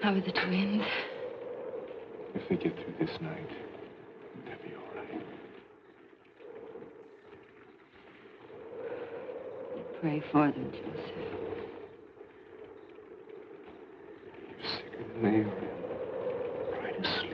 How are the twins? If they get through this night, they'll be all right. Pray for them, Joseph. You're sicker than they are. Try to sleep.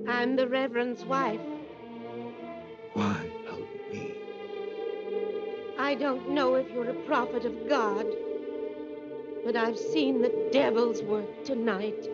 I'm the Reverend's wife. Why help me? I don't know if you're a prophet of God, but I've seen the devil's work tonight.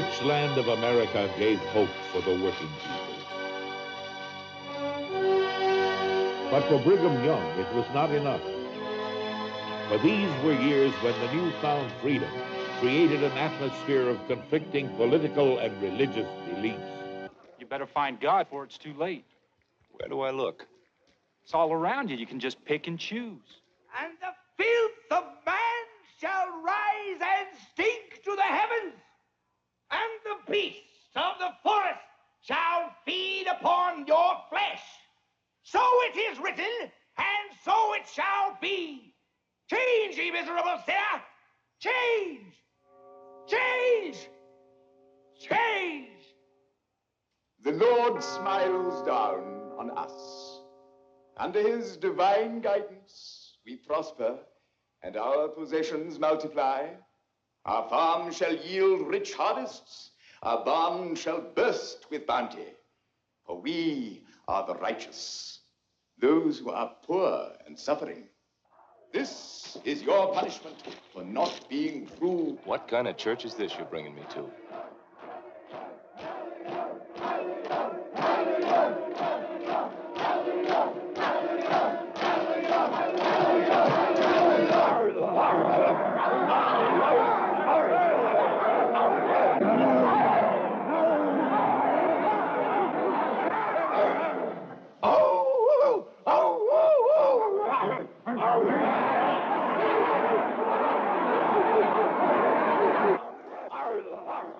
rich land of America gave hope for the working people. But for Brigham Young, it was not enough. For these were years when the newfound freedom created an atmosphere of conflicting political and religious beliefs. You better find God before it's too late. Where do I look? It's all around you. You can just pick and choose. And the filth of man shall rise and stink to the heavens, and the beasts of the forest shall feed upon your flesh. So it is written, and so it shall be. Change, ye miserable sinner! Change! Change! Change! The Lord smiles down on us. Under his divine guidance, we prosper, and our possessions multiply. Our farms shall yield rich harvests. Our barns shall burst with bounty. For we are the righteous, those who are poor and suffering. This is your punishment for not being true. What kind of church is this you're bringing me to?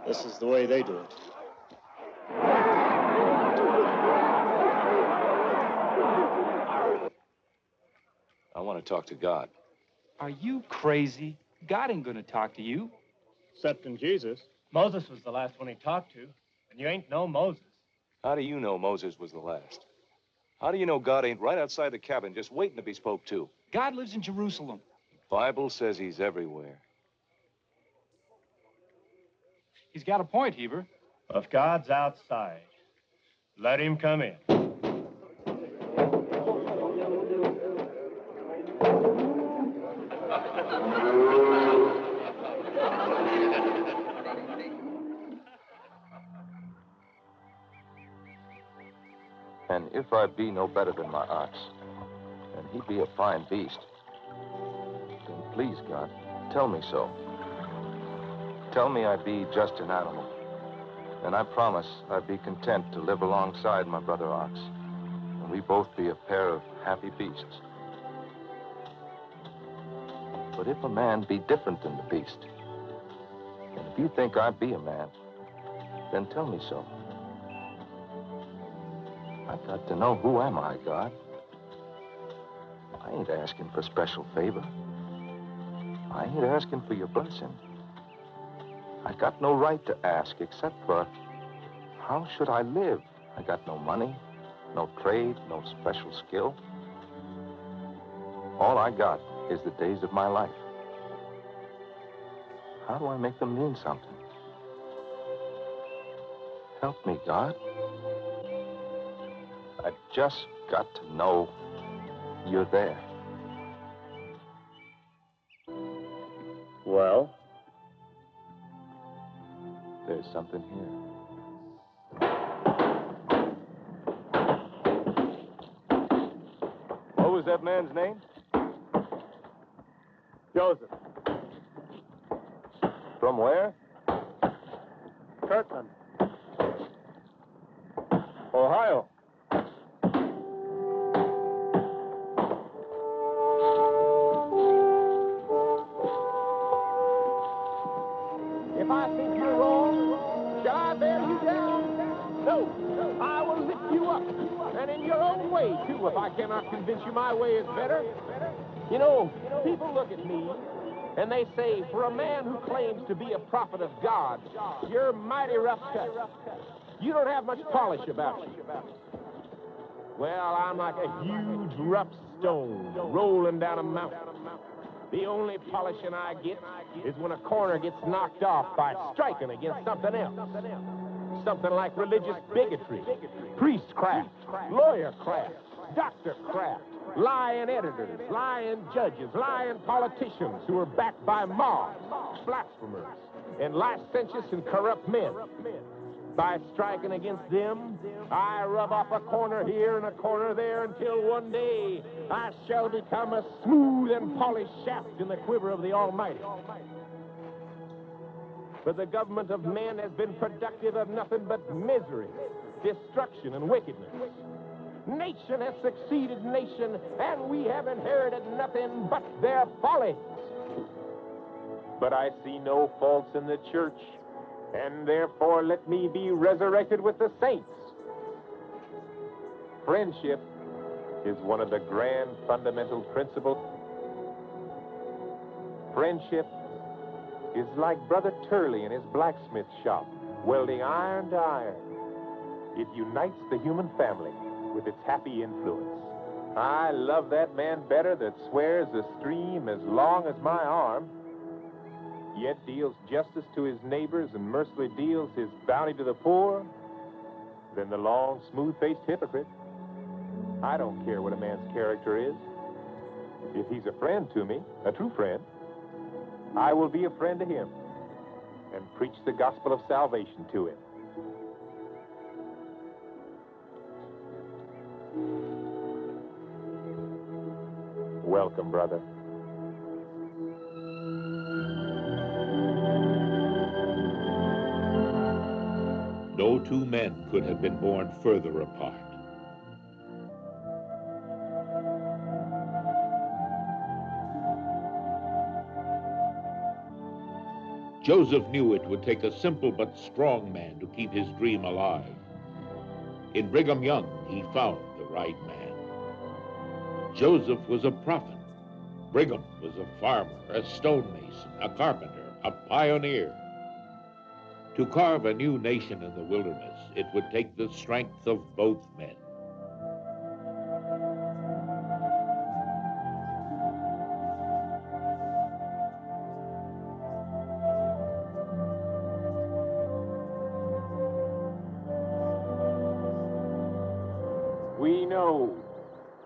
This is the way they do it. I want to talk to God. Are you crazy? God ain't gonna talk to you. Except in Jesus. Moses was the last one he talked to, and you ain't no Moses. How do you know Moses was the last? How do you know God ain't right outside the cabin just waiting to be spoke to? God lives in Jerusalem. The Bible says he's everywhere. He's got a point, Heber. If God's outside, let him come in. And if I be no better than my ox, and he be a fine beast, then please, God, tell me so. Tell me I be just an animal, and I promise I'd be content to live alongside my brother ox, and we both be a pair of happy beasts. But if a man be different than the beast, and if you think I be a man, then tell me so. I've got to know, who am I, God? I ain't asking for special favor. I ain't asking for your blessing. I got no right to ask except for, how should I live? I got no money, no trade, no special skill. All I got is the days of my life. How do I make them mean something? Help me, God. I just got to know you're there. Well? There's something here. What was that man's name? Joseph. From where? Kirtland. Ohio. If I think you're wrong, shall I bear you down? No, I will lift you up, and in your own way, too, if I cannot convince you my way is better. You know, people look at me, and they say, for a man who claims to be a prophet of God, you're mighty rough cut. You don't have much polish about you. Well, I'm like a huge rough stone rolling down a mountain. The only polishing I get is when a corner gets knocked off by striking against something else. Something like religious bigotry, priestcraft, lawyercraft, doctorcraft, lying editors, lying judges, lying politicians who are backed by mobs, blasphemers, and licentious and corrupt men. By striking against them, I rub off a corner here and a corner there until one day I shall become a smooth and polished shaft in the quiver of the Almighty. But the government of men has been productive of nothing but misery, destruction, and wickedness. Nation has succeeded nation, and we have inherited nothing but their folly. But I see no faults in the church, and therefore let me be resurrected with the saints. Friendship is one of the grand fundamental principles. Friendship is like Brother Turley in his blacksmith shop, welding iron to iron. It unites the human family with its happy influence. I love that man better that swears a stream as long as my arm, yet deals justice to his neighbors and mercifully deals his bounty to the poor, than the long, smooth-faced hypocrite. I don't care what a man's character is. If he's a friend to me, a true friend, I will be a friend to him and preach the gospel of salvation to him. Welcome, brother. No two men could have been born further apart. Joseph knew it would take a simple but strong man to keep his dream alive. In Brigham Young, he found the right man. Joseph was a prophet. Brigham was a farmer, a stonemason, a carpenter, a pioneer. To carve a new nation in the wilderness, it would take the strength of both men. We know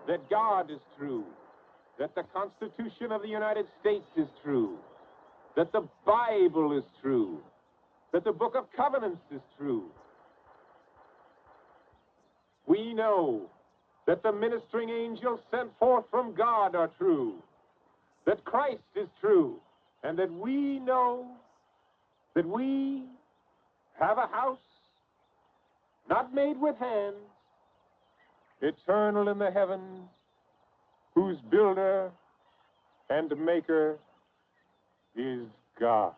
that God is true, that the Constitution of the United States is true, that the Bible is true, that the Book of Covenants is true. We know that the ministering angels sent forth from God are true, that Christ is true, and that we know that we have a house not made with hands, eternal in the heavens, whose builder and maker is God.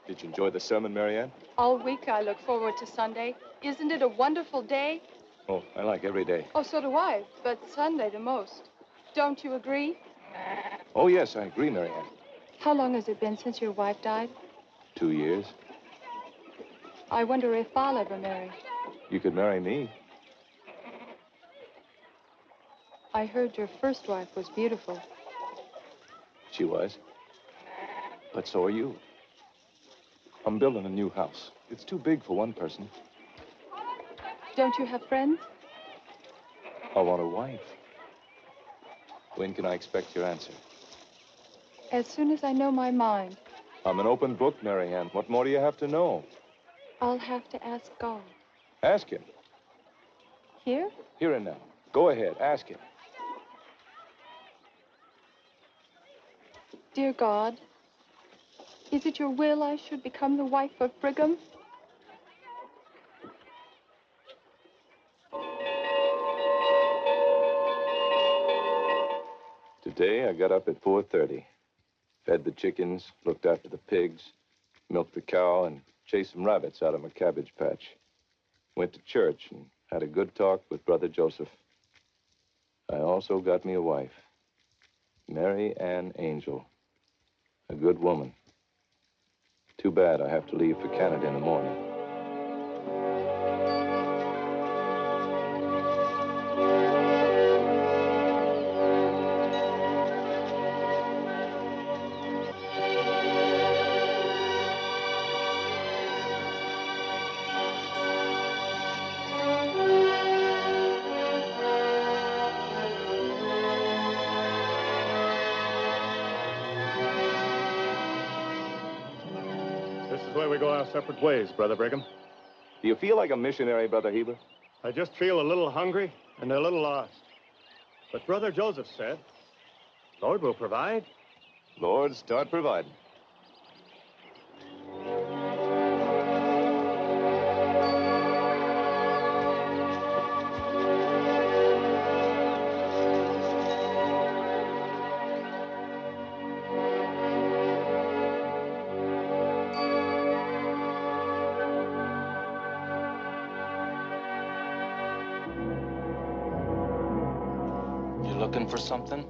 Did you enjoy the sermon, Marianne? All week I look forward to Sunday. Isn't it a wonderful day? Oh, I like every day. Oh, so do I, but Sunday the most. Don't you agree? Oh, yes, I agree, Marianne. How long has it been since your wife died? 2 years. I wonder if I'll ever marry. You could marry me. I heard your first wife was beautiful. She was. But so are you. I'm building a new house. It's too big for one person. Don't you have friends? I want a wife. When can I expect your answer? As soon as I know my mind. I'm an open book, Marianne. What more do you have to know? I'll have to ask God. Ask him. Here? Here and now. Go ahead, ask him. Dear God, is it your will I should become the wife of Brigham? Today, I got up at 4:30. Fed the chickens, looked after the pigs, milked the cow, and chased some rabbits out of my cabbage patch. Went to church and had a good talk with Brother Joseph. I also got me a wife, Mary Ann Angel, a good woman. Too bad I have to leave for Canada in the morning. why we go our separate ways, Brother Brigham. Do you feel like a missionary, Brother Heber? I just feel a little hungry and a little lost. But Brother Joseph said, Lord will provide. Lord, start providing. Looking for something?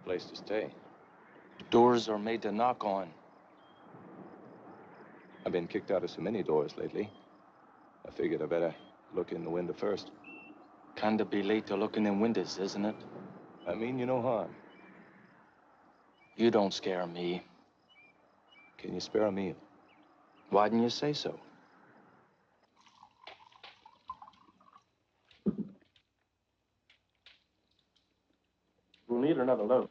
Place to stay. Doors are made to knock on. I've been kicked out of so many doors lately. I figured I better look in the window first. Kinda be late to looking in windows, isn't it? I mean you no harm. You don't scare me. Can you spare a meal? Why didn't you say so? We'll need another loaf.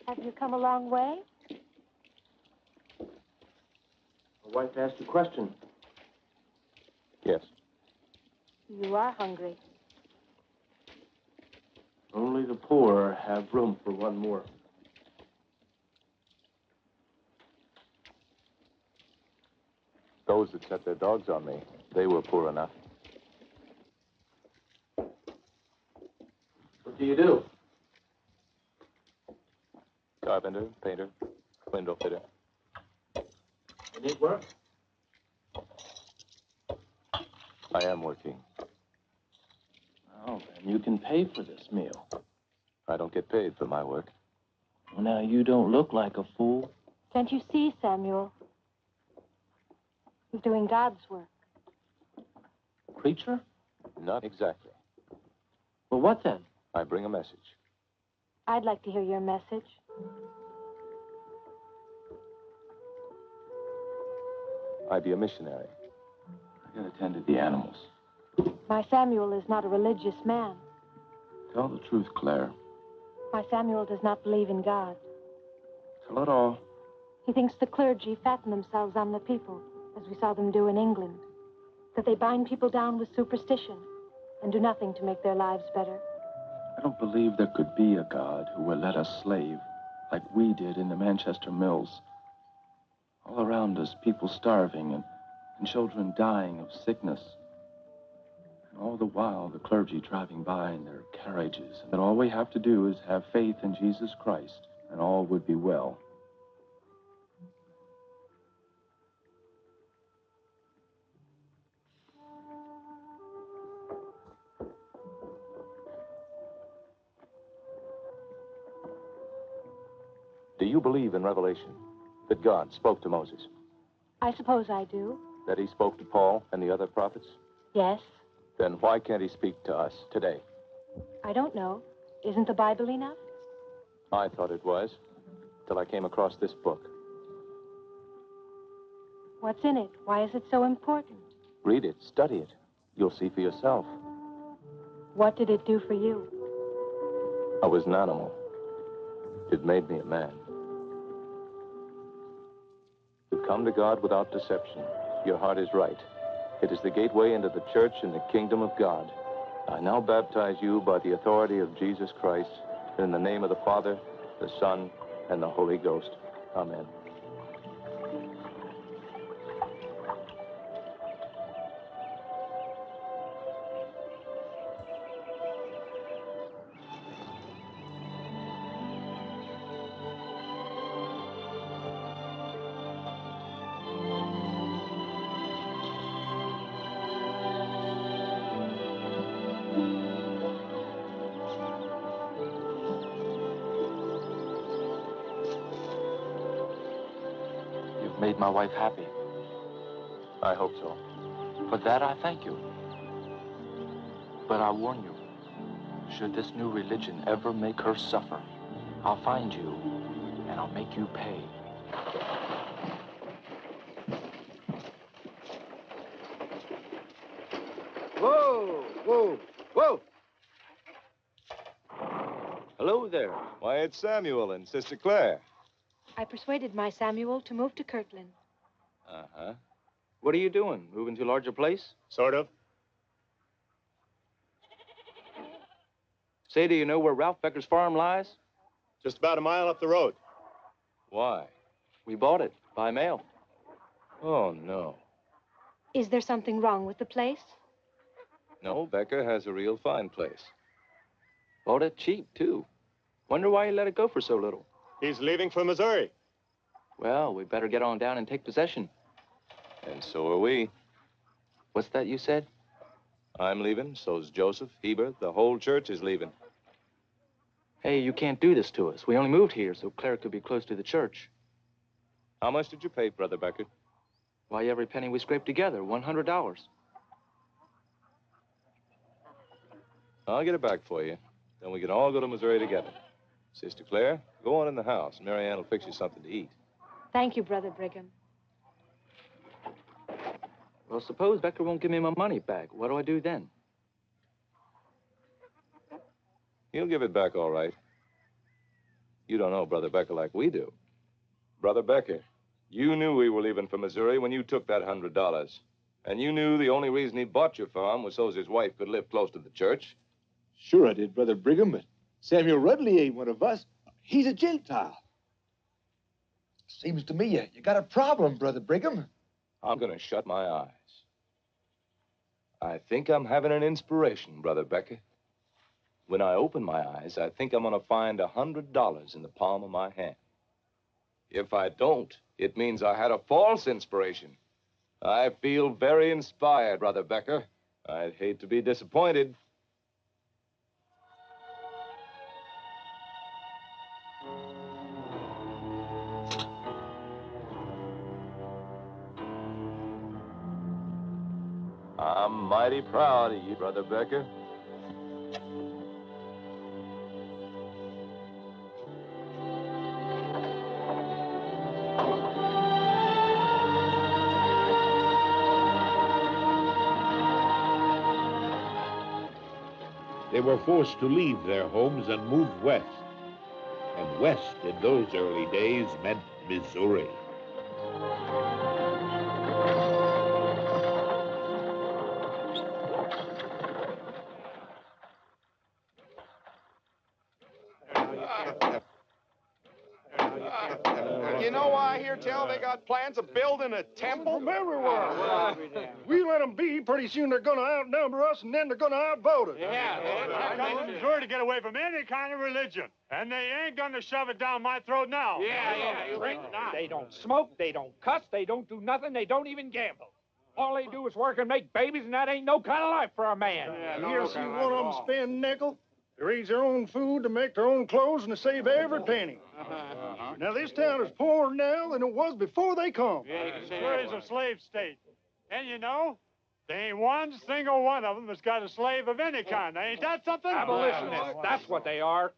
Have you come a long way? My wife asked a question. Yes. You are hungry. Only the poor have room for one more. Those that set their dogs on me, they were poor enough. What do you do? Carpenter, painter, window fitter. You need work? I am working. Oh, then you can pay for this meal. I don't get paid for my work. Well, now, you don't look like a fool. Can't you see, Samuel? He's doing God's work. Preacher? Not exactly. Well, what then? I bring a message. I'd like to hear your message. I be a missionary. I gotta tend to the animals. My Samuel is not a religious man. Tell the truth, Claire. My Samuel does not believe in God. Tell it all. He thinks the clergy fatten themselves on the people, as we saw them do in England. That they bind people down with superstition and do nothing to make their lives better. I don't believe there could be a God who would let us slave like we did in the Manchester mills. All around us, people starving and children dying of sickness. And all the while, the clergy driving by in their carriages. And all we have to do is have faith in Jesus Christ, and all would be well. Do you believe in Revelation? That God spoke to Moses? I suppose I do. That he spoke to Paul and the other prophets? Yes. Then why can't he speak to us today? I don't know. Isn't the Bible enough? I thought it was, till I came across this book. What's in it? Why is it so important? Read it, study it. You'll see for yourself. What did it do for you? I was an animal. It made me a man. You come to God without deception. Your heart is right. It is the gateway into the church and the kingdom of God. I now baptize you by the authority of Jesus Christ, in the name of the Father, the Son, and the Holy Ghost. Amen. Made my wife happy. I hope so. For that, I thank you. But I warn you, should this new religion ever make her suffer, I'll find you, and I'll make you pay. Whoa, whoa, whoa. Hello there. Why, it's Samuel and Sister Claire. I persuaded my Samuel to move to Kirtland. Uh-huh. What are you doing? Moving to a larger place? Sort of. Say, do you know where Ralph Becker's farm lies? Just about a mile up the road. Why? We bought it by mail. Oh, no. Is there something wrong with the place? No, Becker has a real fine place. Bought it cheap, too. Wonder why he let it go for so little. He's leaving for Missouri. Well, we better get on down and take possession. And so are we. What's that you said? I'm leaving, so's Joseph, Heber, the whole church is leaving. Hey, you can't do this to us. We only moved here so Claire could be close to the church. How much did you pay, Brother Becker? Why, every penny we scraped together, $100. I'll get it back for you. Then we can all go to Missouri together. Sister Claire, go on in the house. Mary Ann will fix you something to eat. Thank you, Brother Brigham. Well, suppose Becker won't give me my money back. What do I do then? He'll give it back all right. You don't know Brother Becker like we do. Brother Becker, you knew we were leaving for Missouri when you took that $100. And you knew the only reason he bought your farm was so's his wife could live close to the church. Sure I did, Brother Brigham, but Samuel Rudley ain't one of us. He's a Gentile. Seems to me you got a problem, Brother Brigham. I'm gonna shut my eyes. I think I'm having an inspiration, Brother Becker. When I open my eyes, I think I'm gonna find $100 in the palm of my hand. If I don't, it means I had a false inspiration. I feel very inspired, Brother Becker. I'd hate to be disappointed. I'm mighty proud of you, Brother Becker. They were forced to leave their homes and move west. And west in those early days meant Missouri. You know why I hear tell they got plans of building a temple? From everywhere. We let them be, pretty soon they're going to outnumber us, and then they're going to outvote us. I come to Missouri to get away from any kind of religion, and they ain't going to shove it down my throat now. They don't smoke, they don't cuss, they don't do nothing, they don't even gamble. All they do is work and make babies, and that ain't no kind of life for a man. You ever see one of them spend a nickel? They raise their own food, to make their own clothes, and to save every penny. Now, this town is poorer now than it was before they come. Missouri's a slave state. And you know, there ain't one single one of them that's got a slave of any kind. Ain't that something? Abolitionists, that's what they are.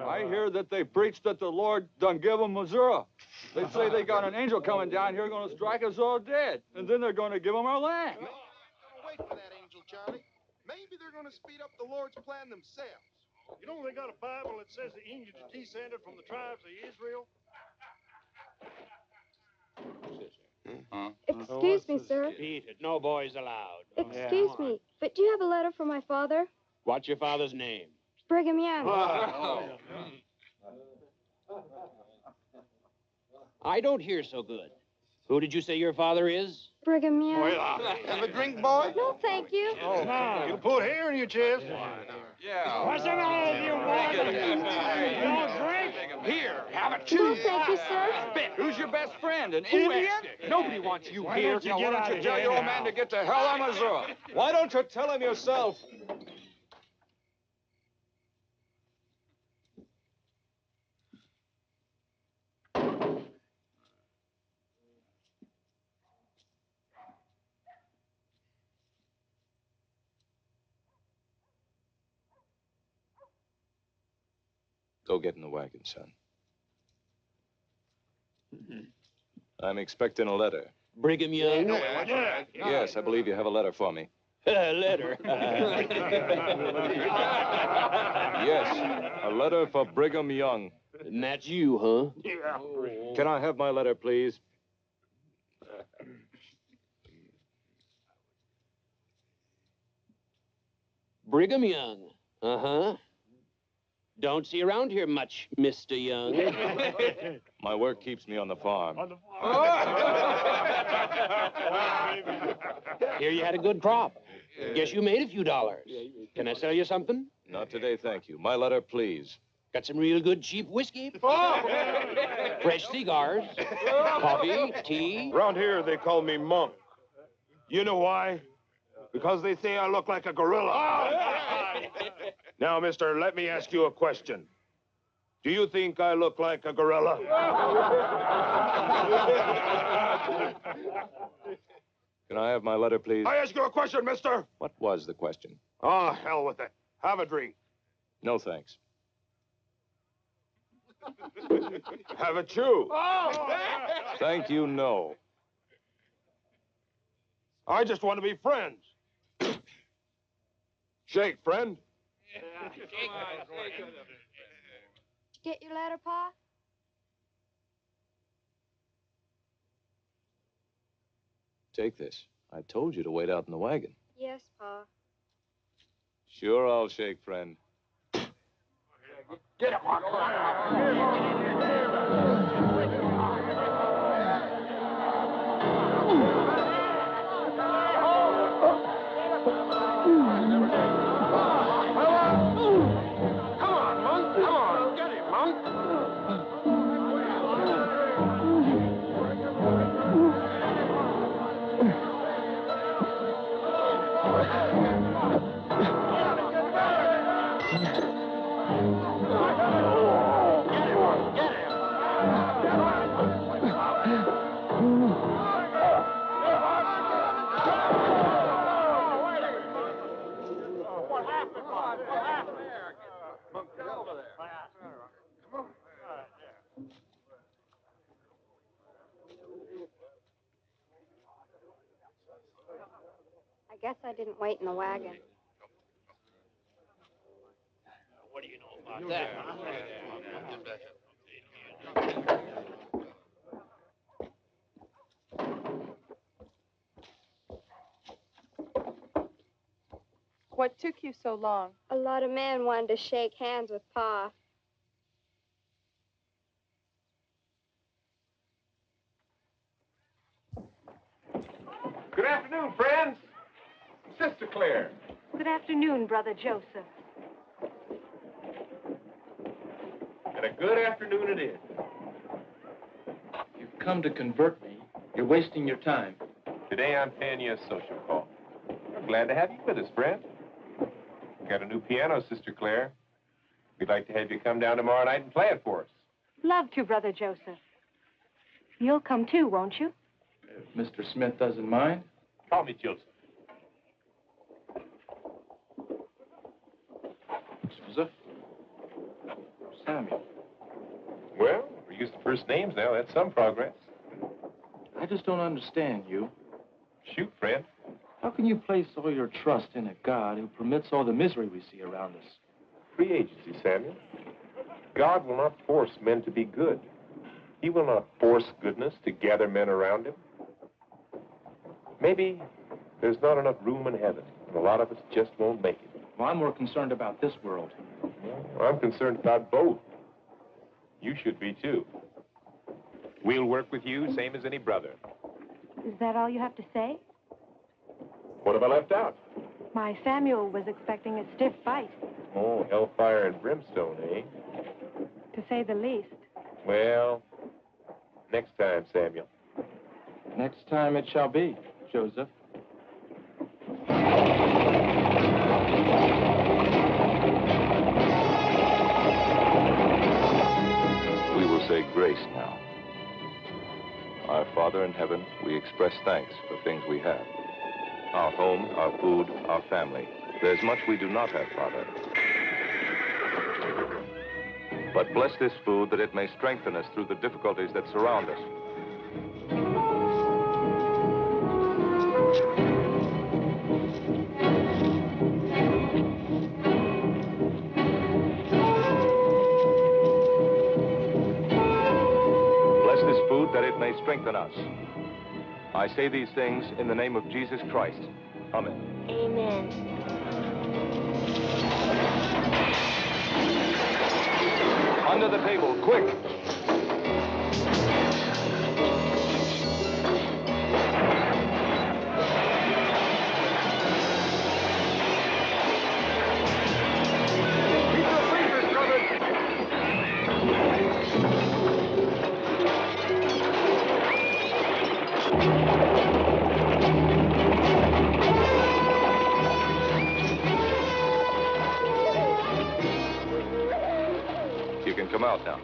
I hear that they preach that the Lord done give them Missouri. They say they got an angel coming down here going to strike us all dead. And then they're going to give them our land. No, wait for that angel, Charlie. Maybe they're going to speed up the Lord's plan themselves. You know they got a Bible that says the angels descended from the tribes of Israel? Excuse me, sir. Beat it. No boys allowed. Excuse me, but do you have a letter for my father? What's your father's name? Brigham Young. I don't hear so good. Who did you say your father is? Brigham Young. Have a drink, boy? No, thank you. You put hair in your chest. Yeah. What's the matter with you, boy? You don't drink? Here, have a No, chew. thank you, sir. Spit. Who's your best friend, an Who Indian? asked it? Nobody wants you Why here. don't you Now, get why out don't you of tell here your old now? man to get to hell out of Missouri? Why don't you tell him yourself? Go get in the wagon, son. I'm expecting a letter. Brigham Young. Yes, I believe you have a letter for me. Letter. Yes, a letter for Brigham Young. And that's you, huh? Yeah. Can I have my letter, please? Brigham Young. Uh-huh. Don't see around here much, Mr. Young. My work keeps me on the farm. Here you had a good crop. Guess you made a few dollars. Can I sell you something? Not today, thank you. My letter, please. Got some real good cheap whiskey? Fresh cigars? Coffee? Tea? Around here, they call me Monk. You know why? Because they say I look like a gorilla. Now, mister, let me ask you a question. Do you think I look like a gorilla? Can I have my letter, please? I ask you a question, mister. What was the question? Oh, hell with it. Have a drink. No, thanks. Have a chew. Thank you, no. I just want to be friends. Shake, friend. Did you get your letter, Pa? Take this. I told you to wait out in the wagon. Yes, Pa. Sure, I'll shake, friend. Get it, I guess I didn't wait in the wagon. What do you know about that? What took you so long? A lot of men wanted to shake hands with Pa. Good afternoon, friends. Sister Claire. Good afternoon, Brother Joseph. And a good afternoon it is. You've come to convert me. You're wasting your time. Today I'm paying you a social call. I'm glad to have you with us, friend. Got a new piano, Sister Claire. We'd like to have you come down tomorrow night and play it for us. Love to, Brother Joseph. You'll come too, won't you? If Mr. Smith doesn't mind. Call me Joseph. Joseph? Samuel. Well, we're used to first names now. That's some progress. I just don't understand you. Shoot, friend. How can you place all your trust in a God who permits all the misery we see around us? Free agency, Samuel. God will not force men to be good. He will not force goodness to gather men around him. Maybe there's not enough room in heaven, and a lot of us just won't make it. Well, I'm more concerned about this world. Well, I'm concerned about both. You should be, too. We'll work with you, same as any brother. Is that all you have to say? What have I left out? My Samuel was expecting a stiff fight, Oh, hellfire and brimstone, eh? to say the least. Well, next time, Samuel. Next time it shall be, Joseph. We will say grace now. Our Father in heaven, we express thanks for things we have. Our home, our food, our family. There's much we do not have, Father. But bless this food that it may strengthen us through the difficulties that surround us. food that it may strengthen us. I say these things in the name of Jesus Christ. Amen. Amen. Under the table, quick! You can come out now.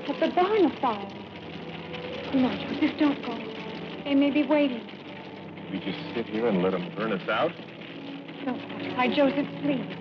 At the barn afire. No, Joseph, don't go. They may be waiting. We just sit here and let them burn us out? Don't go outside, Joseph, please.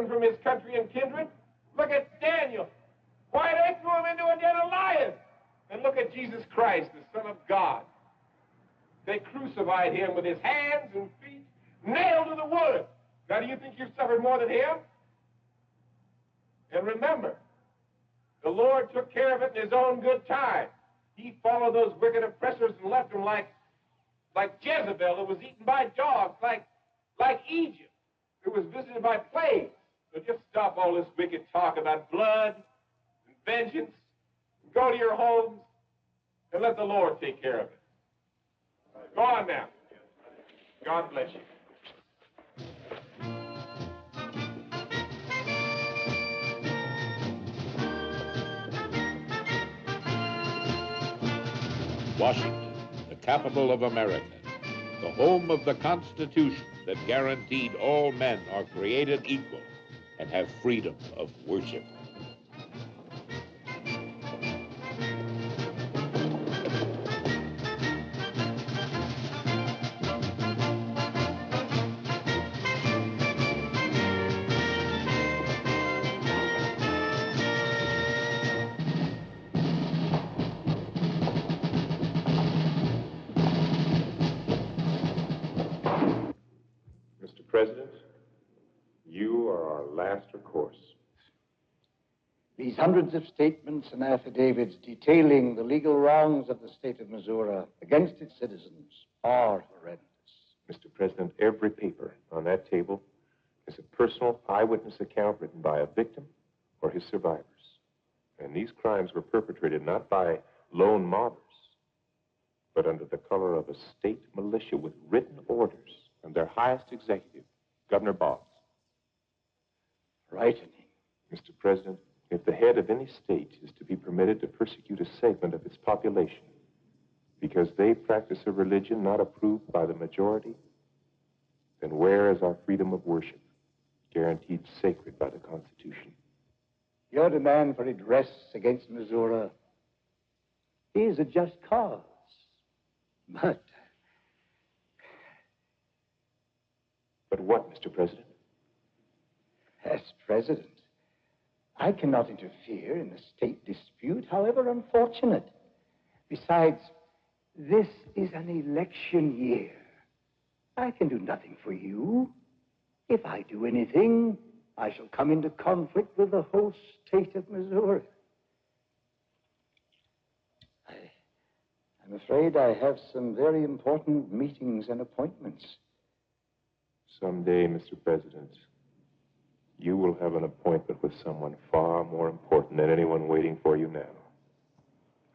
From his country and kindred. Look at Daniel. Why, they threw him into a den of lions. And look at Jesus Christ, the Son of God. They crucified him with his hands and feet nailed to the wood. Now, do you think you've suffered more than him? And remember, the Lord took care of it in his own good time. He followed those wicked oppressors and left them like Jezebel, who was eaten by dogs, like Egypt, who was visited by plagues. So just stop all this wicked talk about blood and vengeance. Go to your homes and let the Lord take care of it. Go on now. God bless you. Washington, the capital of America, the home of the Constitution that guaranteed all men are created equal and have freedom of worship. Mr. President, you are our last recourse. These hundreds of statements and affidavits detailing the legal wrongs of the state of Missouri against its citizens are horrendous. Mr. President, every paper on that table is a personal eyewitness account written by a victim or his survivors. And these crimes were perpetrated not by lone mobbers, but under the color of a state militia with written orders from their highest executive, Governor Boggs. Frightening. Mr. President, if the head of any state is to be permitted to persecute a segment of its population because they practice a religion not approved by the majority, then where is our freedom of worship, guaranteed sacred by the Constitution? Your demand for redress against Missouri is a just cause. But what, Mr. President? As president, I cannot interfere in the state dispute, however unfortunate. Besides, this is an election year. I can do nothing for you. If I do anything, I shall come into conflict with the whole state of Missouri. I'm afraid I have some very important meetings and appointments. Someday, Mr. President, you will have an appointment with someone far more important than anyone waiting for you now.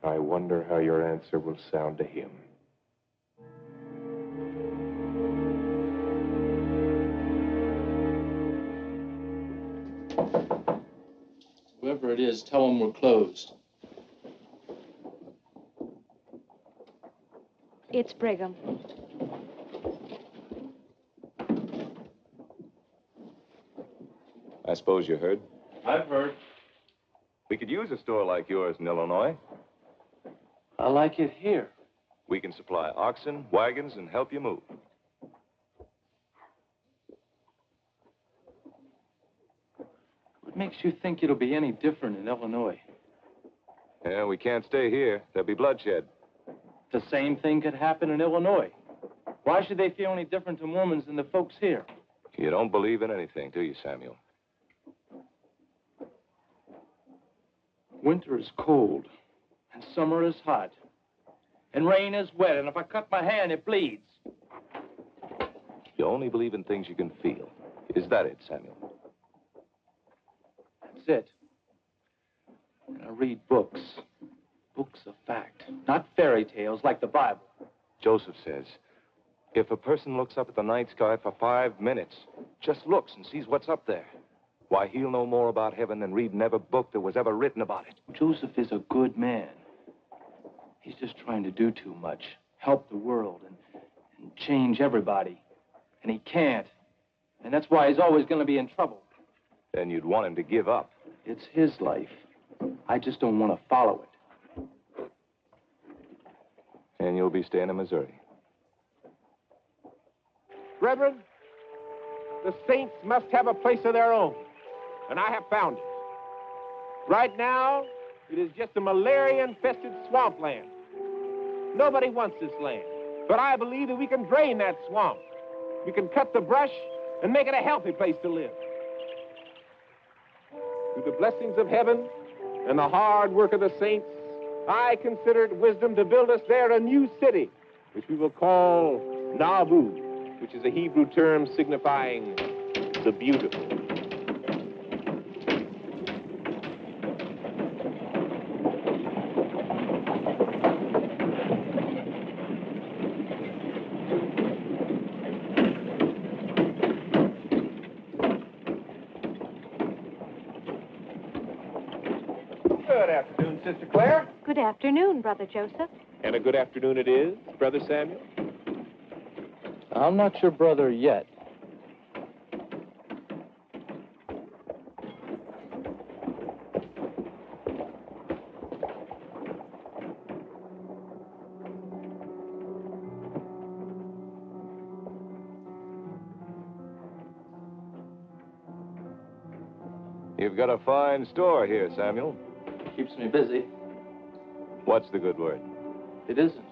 I wonder how your answer will sound to him. Whoever it is, tell them we're closed. It's Brigham. I suppose you heard? I've heard. We could use a store like yours in Illinois. I like it here. We can supply oxen, wagons, and help you move. What makes you think it'll be any different in Illinois? Yeah, we can't stay here. There'll be bloodshed. The same thing could happen in Illinois. Why should they feel any different to Mormons than the folks here? You don't believe in anything, do you, Samuel? Winter is cold, and summer is hot, and rain is wet, and if I cut my hand, it bleeds. You only believe in things you can feel. Is that it, Samuel? That's it. And I read books. Books of fact, not fairy tales like the Bible. Joseph says, if a person looks up at the night sky for 5 minutes, just looks and sees what's up there, why, he'll know more about heaven than reading every book that was ever written about it. Joseph is a good man. He's just trying to do too much, help the world and change everybody. And he can't. And that's why he's always going to be in trouble. Then you'd want him to give up. It's his life. I just don't want to follow it. And you'll be staying in Missouri. Brethren, the saints must have a place of their own, and I have found it. Right now, it is just a malaria-infested swampland. Nobody wants this land, but I believe that we can drain that swamp. We can cut the brush and make it a healthy place to live. Through the blessings of heaven and the hard work of the saints, I consider it wisdom to build us there a new city, which we will call Nauvoo, which is a Hebrew term signifying the beautiful. Good afternoon, Sister Claire. Good afternoon, Brother Joseph. And a good afternoon it is, Brother Samuel. I'm not your brother yet. You've got a fine store here, Samuel. Keeps me busy. What's the good word? It isn't.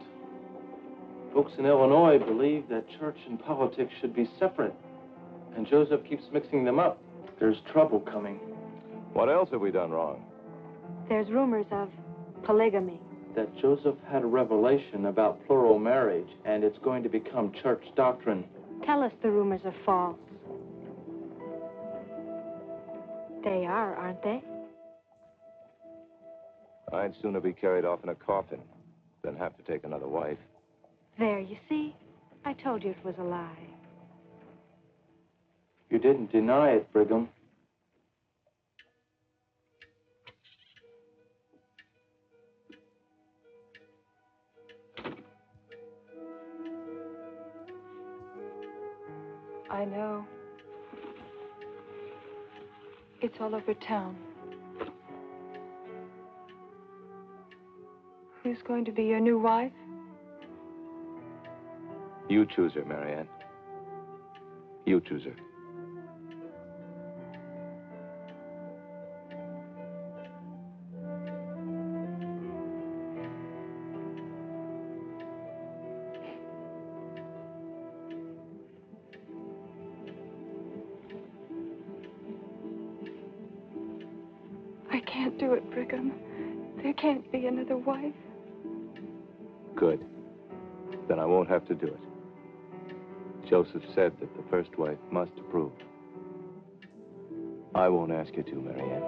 Folks in Illinois believe that church and politics should be separate, and Joseph keeps mixing them up. There's trouble coming. What else have we done wrong? There's rumors of polygamy. That Joseph had a revelation about plural marriage, and it's going to become church doctrine. Tell us the rumors are false. They are, aren't they? I'd sooner be carried off in a coffin than have to take another wife. There, you see? I told you it was a lie. You didn't deny it, Brigham. I know. It's all over town. Who's going to be your new wife? You choose her, Marianne. You choose her. I can't do it, Brigham. There can't be another wife. Good. Then I won't have to do it. Joseph said that the first wife must approve. I won't ask you to, Marianne.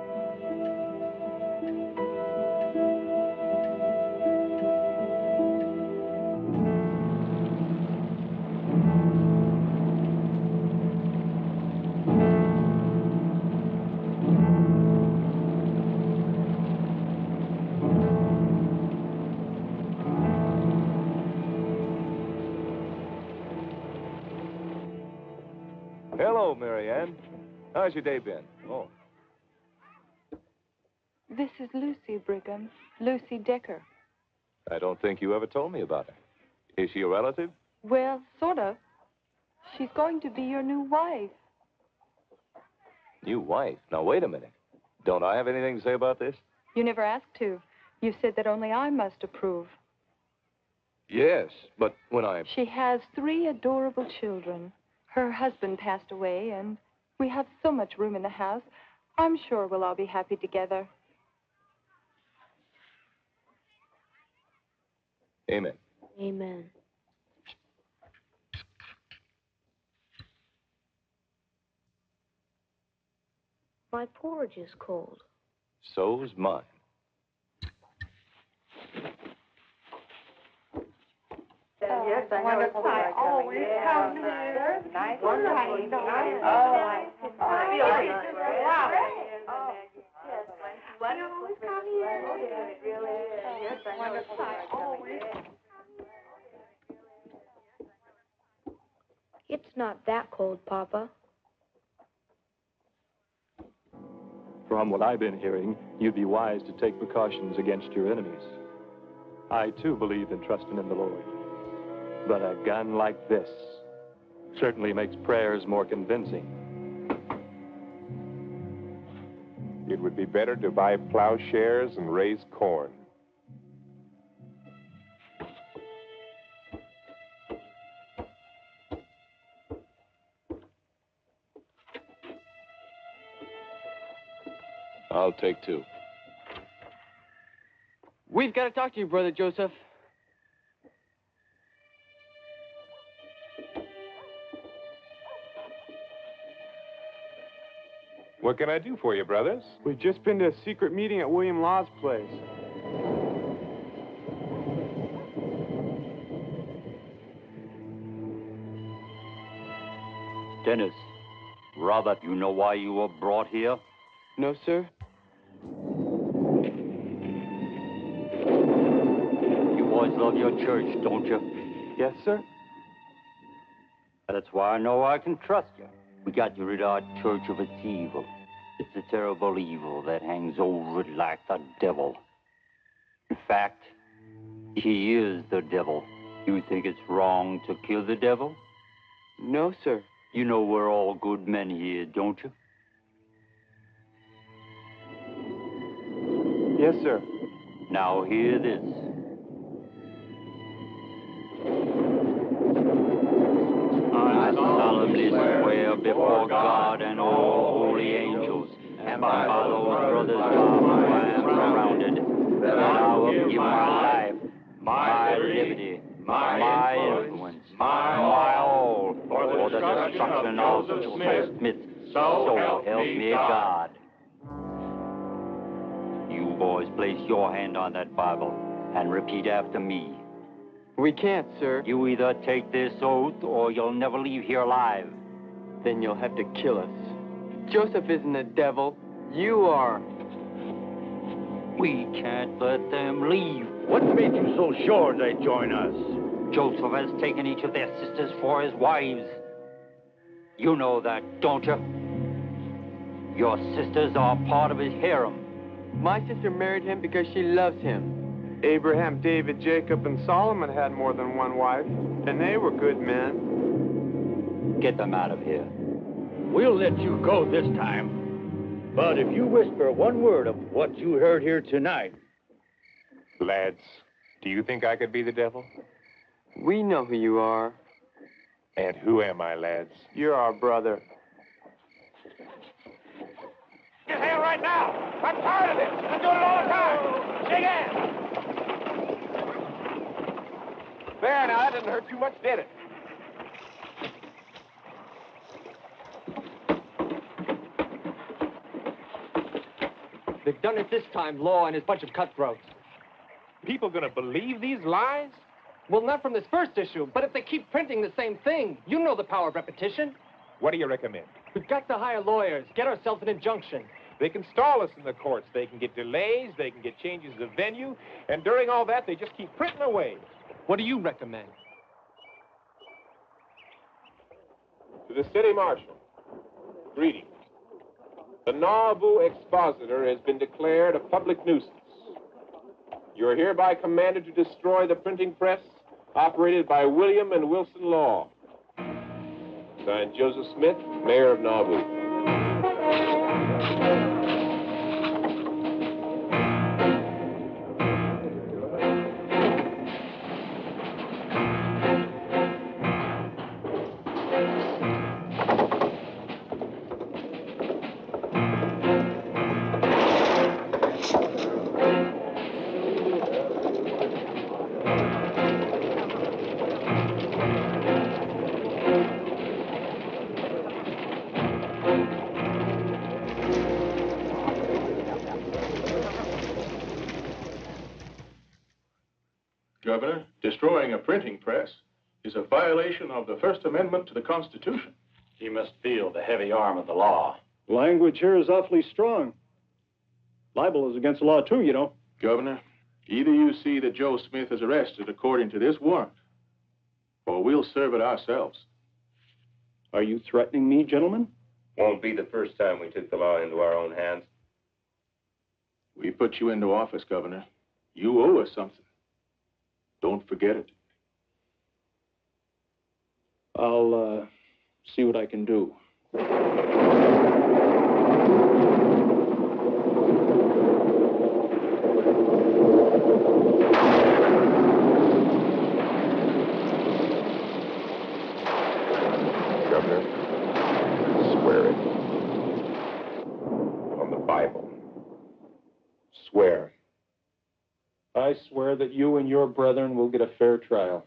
Hello, Marianne. How's your day been? Oh. This is Lucy, Brigham. Lucy Decker. I don't think you ever told me about her. Is she a relative? Well, sort of. She's going to be your new wife. New wife? Now, wait a minute. Don't I have anything to say about this? You never asked to. You said that only I must approve. Yes, but when I... She has 3 adorable children. Her husband passed away, and we have so much room in the house. I'm sure we'll all be happy together. Amen. Amen. My porridge is cold. So's mine. Yes, I know. Wonderful. I always come here. Nice. Wonderful. It's not that cold, Papa. From what I've been hearing, you'd be wise to take precautions against your enemies. I, too, believe in trusting in the Lord. But a gun like this certainly makes prayers more convincing. It would be better to buy plowshares and raise corn. I'll take 2. We've got to talk to you, Brother Joseph. What can I do for you, brothers? We've just been to a secret meeting at William Law's place. Dennis, Robert, you know why you were brought here? No, sir. love your church, don't you? Yes, sir. That's why I know I can trust you. We got to rid our church of its evil. It's a terrible evil that hangs over it like the devil. In fact, he is the devil. You think it's wrong to kill the devil? No, sir. You know we're all good men here, don't you? Yes, sir. Now hear this. I solemnly swear before God and all holy angels, and by those brothers by whom I am surrounded, that I will give my life, my liberty, my influence, my all, for the destruction of Joseph Smith. So help me God. You boys place your hand on that Bible and repeat after me. We can't, sir. You either take this oath or you'll never leave here alive. Then you'll have to kill us. Joseph isn't a devil. You are. We can't let them leave. What made you so sure they'd join us? Joseph has taken each of their sisters for his wives. You know that, don't you? Your sisters are part of his harem. My sister married him because she loves him. Abraham, David, Jacob, and Solomon had more than one wife, and they were good men. Get them out of here. We'll let you go this time. But if you whisper one word of what you heard here tonight... Lads, do you think I could be the devil? We know who you are. And who am I, lads? You're our brother. Get here right now. I'm tired of this. I've been doing it all the time. Shake hands. There, now, that didn't hurt too much, did it? They've done it this time, Law and his bunch of cutthroats. People gonna believe these lies? Well, not from this first issue, but if they keep printing the same thing, you know the power of repetition. What do you recommend? We've got to hire lawyers, get ourselves an injunction. They can stall us in the courts. They can get delays. They can get changes of venue. And during all that, they just keep printing away. What do you recommend? To the city marshal, greetings. The Nauvoo expositor has been declared a public nuisance. You are hereby commanded to destroy the printing press operated by William and Wilson Law. Signed, Joseph Smith, Mayor of Nauvoo. Governor, destroying a printing press is a violation of the First Amendment to the Constitution. He must feel the heavy arm of the law. Language here is awfully strong. Libel is against the law, too, you know. Governor, either you see that Joe Smith is arrested according to this warrant, or we'll serve it ourselves. Are you threatening me, gentlemen? Won't be the first time we took the law into our own hands. We put you into office, Governor. You owe us something. Don't forget it. I'll see what I can do. Governor, swear it. On the Bible. Swear. I swear that you and your brethren will get a fair trial.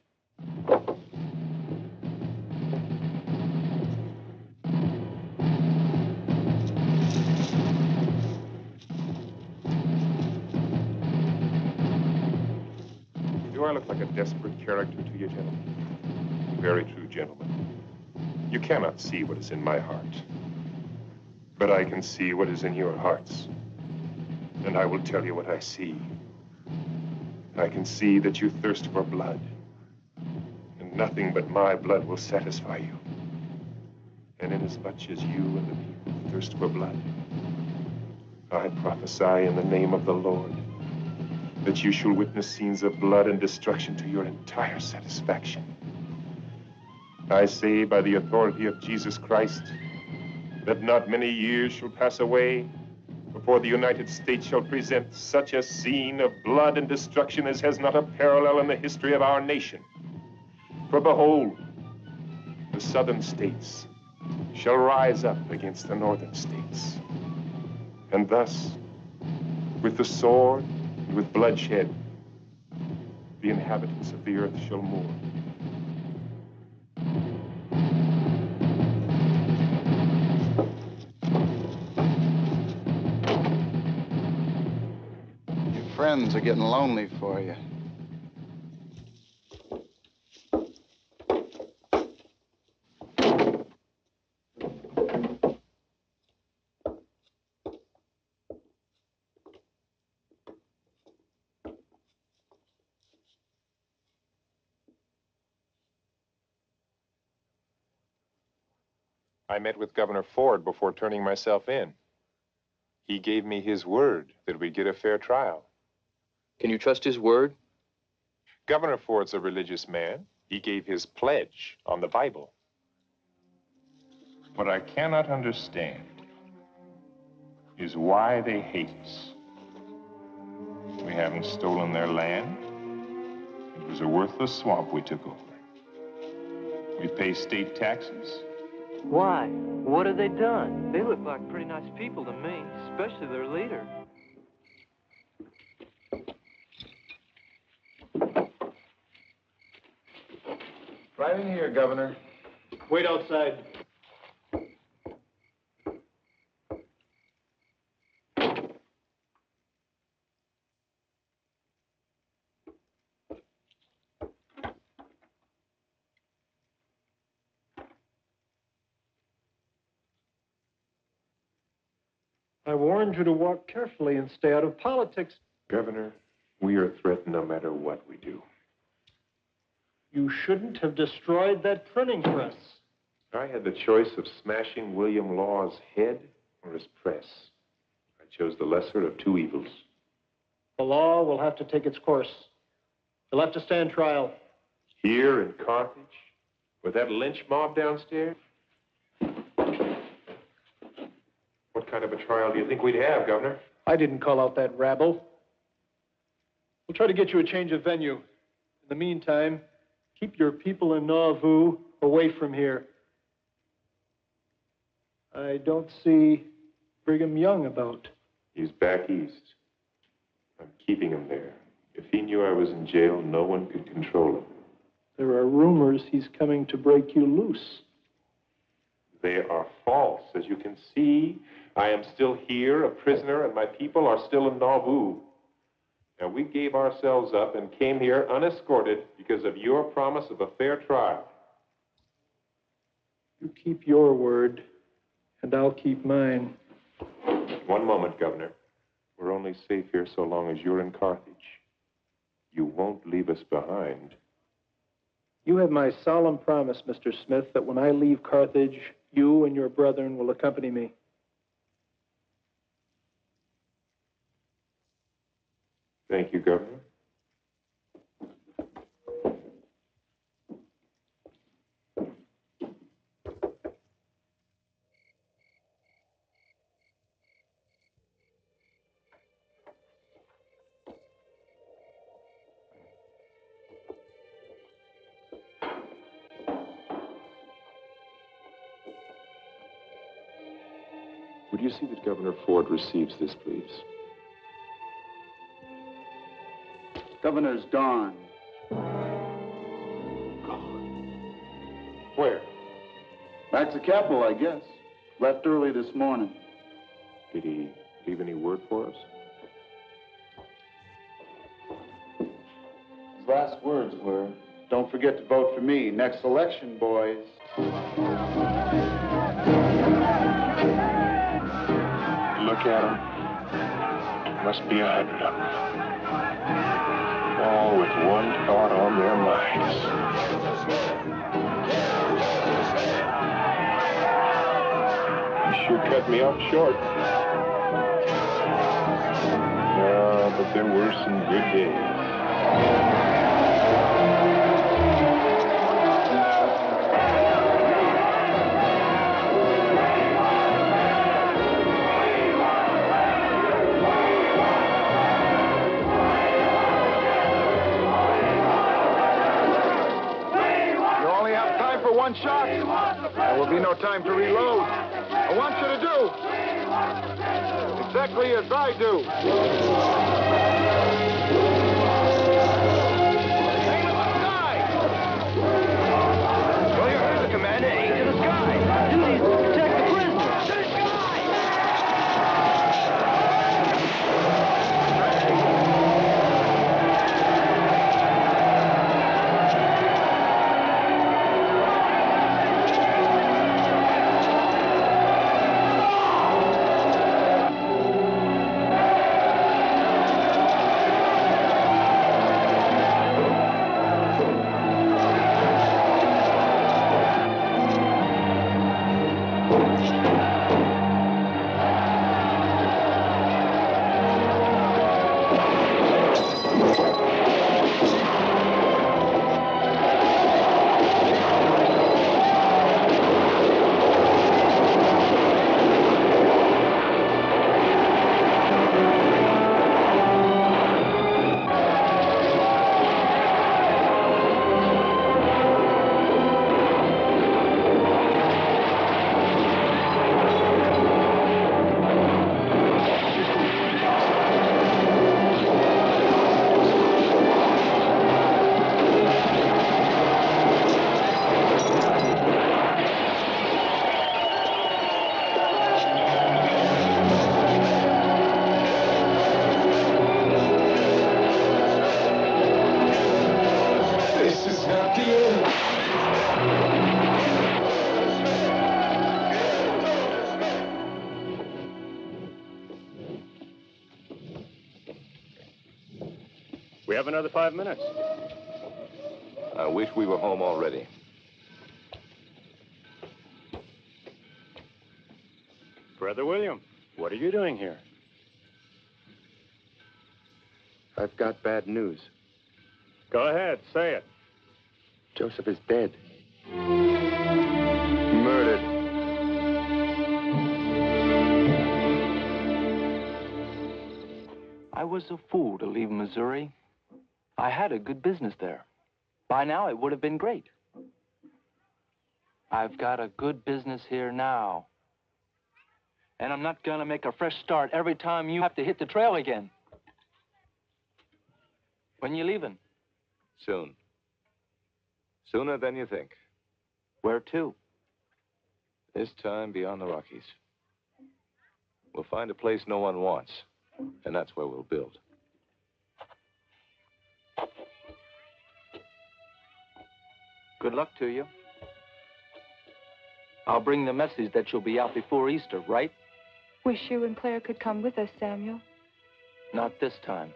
Do I look like a desperate character to you, gentlemen? Very true, gentlemen. You cannot see what is in my heart. But I can see what is in your hearts. And I will tell you what I see. I can see that you thirst for blood. And nothing but my blood will satisfy you. And inasmuch as you and the people thirst for blood, I prophesy in the name of the Lord that you shall witness scenes of blood and destruction to your entire satisfaction. I say by the authority of Jesus Christ that not many years shall pass away before the United States shall present such a scene of blood and destruction as has not a parallel in the history of our nation. For behold, the southern states shall rise up against the northern states. And thus, with the sword and with bloodshed, the inhabitants of the earth shall mourn. Your friends are getting lonely for you. I met with Governor Ford before turning myself in. He gave me his word that we'd get a fair trial. Can you trust his word? Governor Ford's a religious man. He gave his pledge on the Bible. What I cannot understand is why they hate us. We haven't stolen their land. It was a worthless swamp we took over. We pay state taxes. Why? What have they done? They look like pretty nice people to me, especially their leader. Right in here, Governor. Wait outside. I warned you to walk carefully and stay out of politics. Governor, we are threatened no matter what we do. You shouldn't have destroyed that printing press. I had the choice of smashing William Law's head or his press. I chose the lesser of two evils. The law will have to take its course. You'll have to stand trial. Here in Carthage, with that lynch mob downstairs? What kind of a trial do you think we'd have, Governor? I didn't call out that rabble. We'll try to get you a change of venue. In the meantime, keep your people in Nauvoo away from here. I don't see Brigham Young about. He's back east. I'm keeping him there. If he knew I was in jail, no one could control him. There are rumors he's coming to break you loose. They are false. As you can see, I am still here, a prisoner, and my people are still in Nauvoo. Now, we gave ourselves up and came here unescorted because of your promise of a fair trial. You keep your word, and I'll keep mine. One moment, Governor. We're only safe here so long as you're in Carthage. You won't leave us behind. You have my solemn promise, Mr. Smith, that when I leave Carthage, you and your brethren will accompany me. Thank you, Governor. Would you see that Governor Ford receives this, please? Governor's gone. Where? Back to Capitol, I guess. Left early this morning. Did he leave any word for us? His last words were, "Don't forget to vote for me next election, boys." Look at them. Must be 100 of them. their minds. You sure cut me off short. But there were some good days. One shot. There will be no time to reload. I want you to do exactly as I do. Aim at the sky! Well, you heard the commander. Aim to the sky. Duty is to protect the prisoner. To the sky! We have another 5 minutes. I wish we were home already. Brother William, what are you doing here? I've got bad news. Go ahead, say it. Joseph is dead. Murdered. I was a fool to leave Missouri. I had a good business there. By now, it would have been great. I've got a good business here now. And I'm not gonna make a fresh start every time you have to hit the trail again. When you leaving? Soon. Sooner than you think. Where to? This time beyond the Rockies. We'll find a place no one wants, and that's where we'll build. Good luck to you. I'll bring the message that you'll be out before Easter, right? Wish you and Claire could come with us, Samuel. Not this time.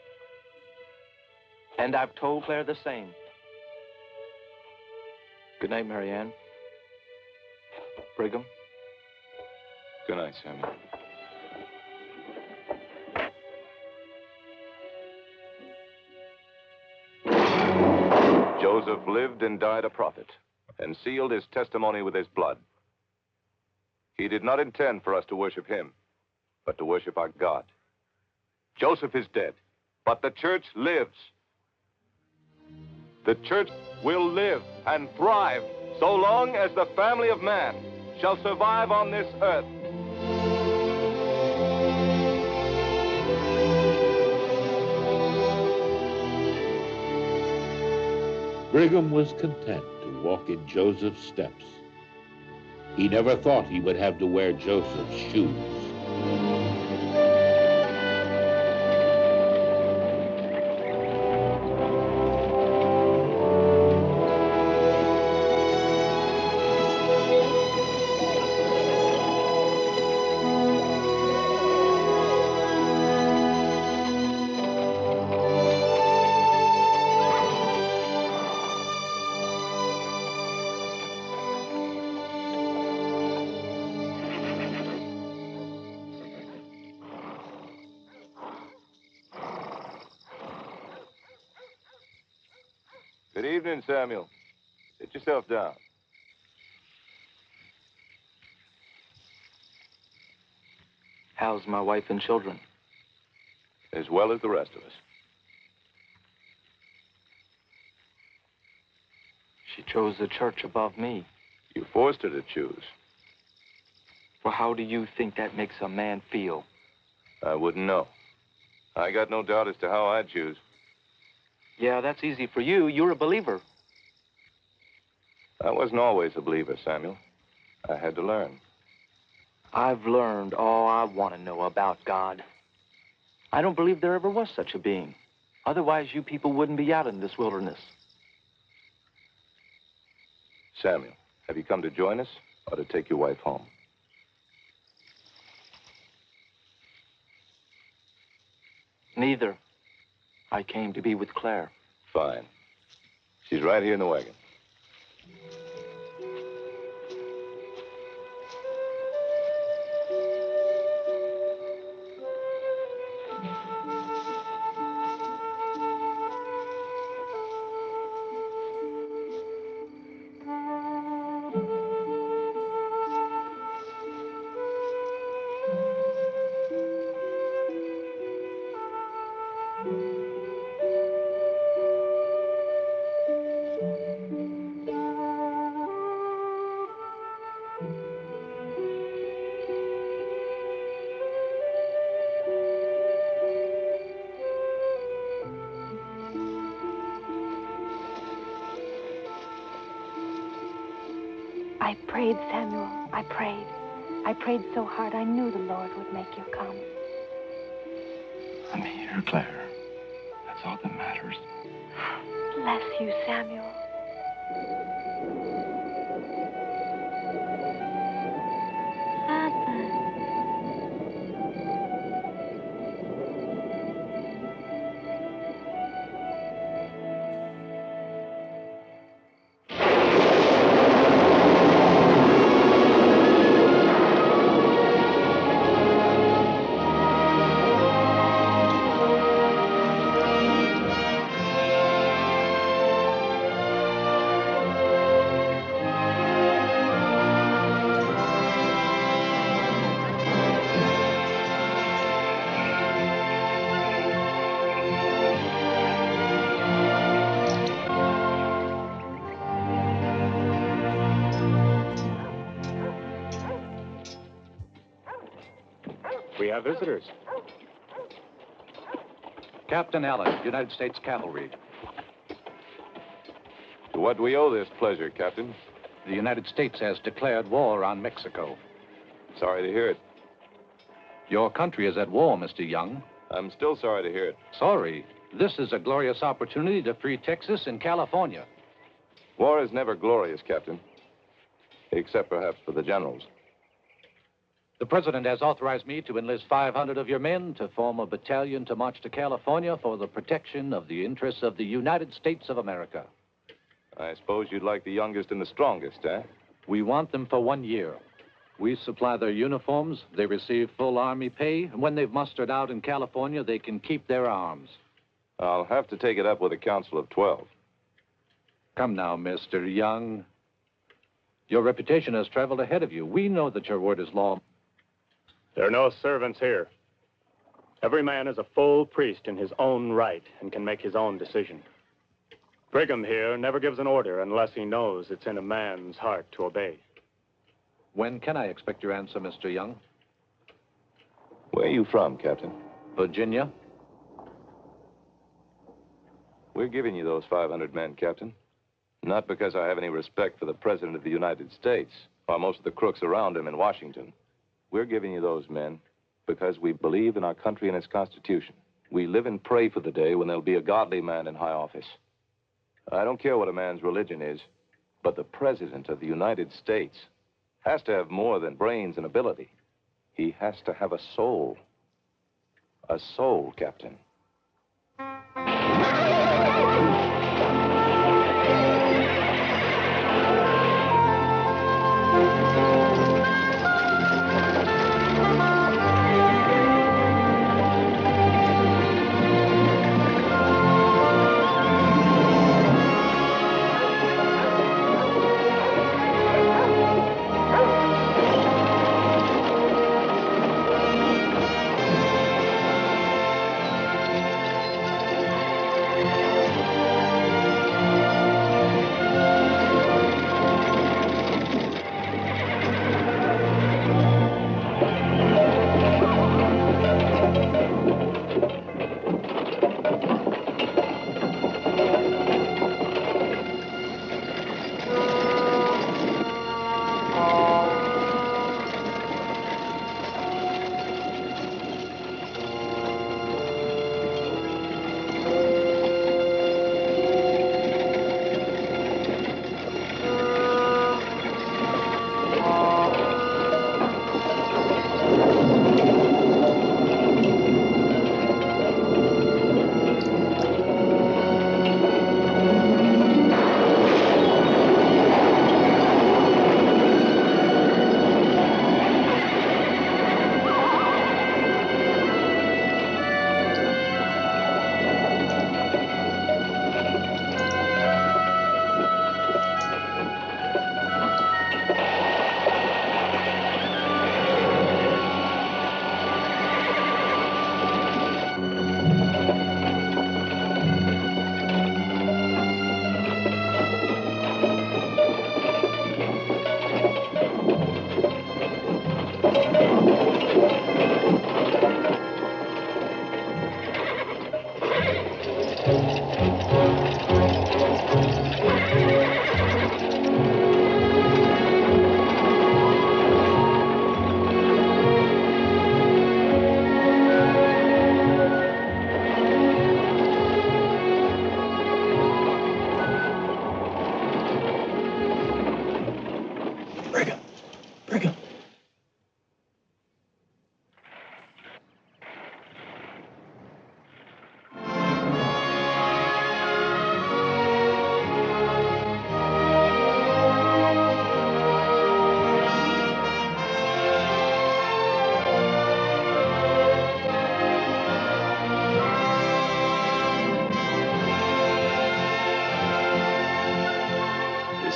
And I've told Claire the same. Good night, Marianne. Brigham. Good night, Samuel. Joseph lived and died a prophet, and sealed his testimony with his blood. He did not intend for us to worship him, but to worship our God. Joseph is dead, but the church lives. The church will live and thrive so long as the family of man shall survive on this earth. Brigham was content to walk in Joseph's steps. He never thought he would have to wear Joseph's shoes. Good evening, Samuel. Sit yourself down. How's my wife and children? As well as the rest of us. She chose the church above me. You forced her to choose. Well, how do you think that makes a man feel? I wouldn't know. I got no doubt as to how I'd choose. Yeah, that's easy for you. You're a believer. I wasn't always a believer, Samuel. I had to learn. I've learned all I want to know about God. I don't believe there ever was such a being. Otherwise, you people wouldn't be out in this wilderness. Samuel, have you come to join us or to take your wife home? Neither. I came to be with Claire. Fine. She's right here in the wagon. I prayed, Samuel. I prayed. I prayed so hard I knew the Lord would make you come. I'm here, Claire. That's all that matters. Bless you, Samuel. Papa. We have visitors. Captain Allen, United States Cavalry. To what do we owe this pleasure, Captain? The United States has declared war on Mexico. Sorry to hear it. Your country is at war, Mr. Young. I'm still sorry to hear it. Sorry. This is a glorious opportunity to free Texas and California. War is never glorious, Captain. Except perhaps for the generals. The President has authorized me to enlist 500 of your men to form a battalion to march to California for the protection of the interests of the United States of America. I suppose you'd like the youngest and the strongest, eh? We want them for 1 year. We supply their uniforms, they receive full Army pay, and when they've mustered out in California, they can keep their arms. I'll have to take it up with a council of 12. Come now, Mr. Young. Your reputation has traveled ahead of you. We know that your word is law. There are no servants here. Every man is a full priest in his own right and can make his own decision. Brigham here never gives an order unless he knows it's in a man's heart to obey. When can I expect your answer, Mr. Young? Where are you from, Captain? Virginia. We're giving you those 500 men, Captain. Not because I have any respect for the President of the United States or most of the crooks around him in Washington. We're giving you those men because we believe in our country and its Constitution. We live and pray for the day when there'll be a godly man in high office. I don't care what a man's religion is, but the President of the United States has to have more than brains and ability. He has to have a soul. A soul, Captain.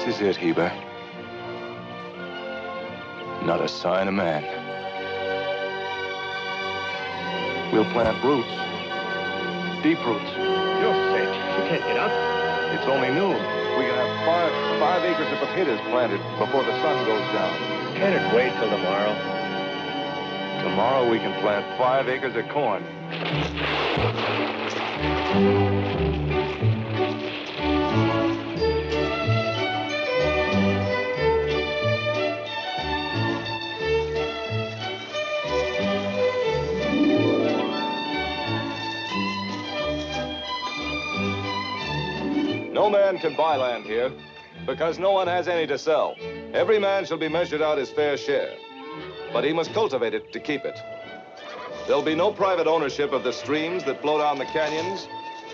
This is it, Heber. Not a sign of man. We'll plant roots. Deep roots. You're sick. You can't get up. It's only noon. We can have five acres of potatoes planted before the sun goes down. Can't it wait till tomorrow? Tomorrow we can plant 5 acres of corn. No man can buy land here because no one has any to sell. Every man shall be measured out his fair share, but he must cultivate it to keep it. There'll be no private ownership of the streams that flow down the canyons,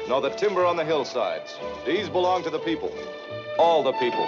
nor the timber on the hillsides. These belong to the people, all the people.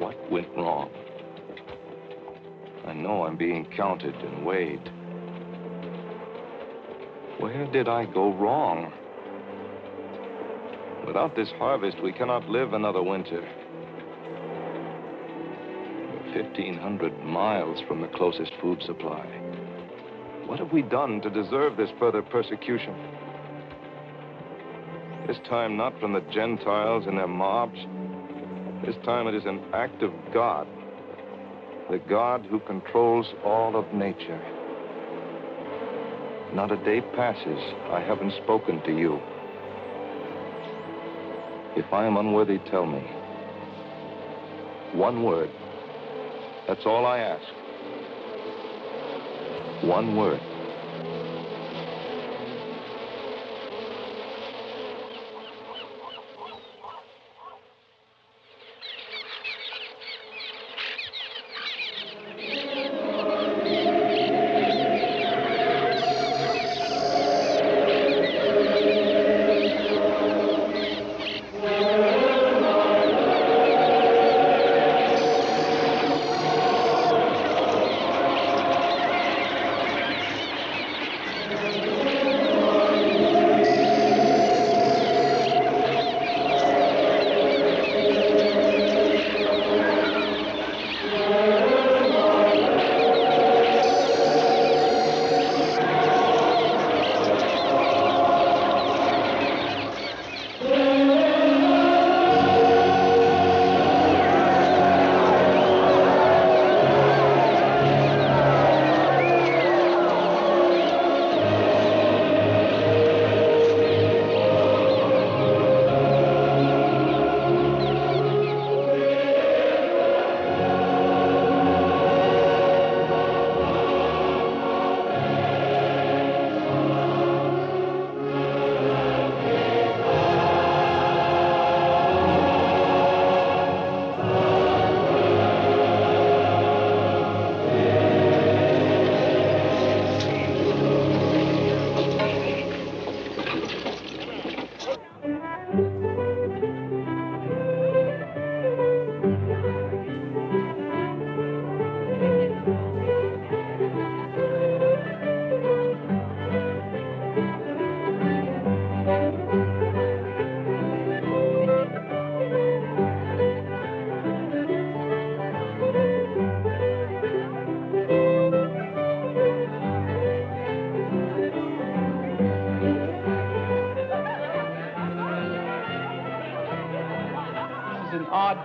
What went wrong? I know I'm being counted and weighed. Where did I go wrong? Without this harvest, we cannot live another winter. We're 1,500 miles from the closest food supply. What have we done to deserve this further persecution? This time not from the Gentiles and their mobs. This time it is an act of God. The God who controls all of nature. Not a day passes I haven't spoken to you. If I am unworthy, tell me. One word. That's all I ask. One word.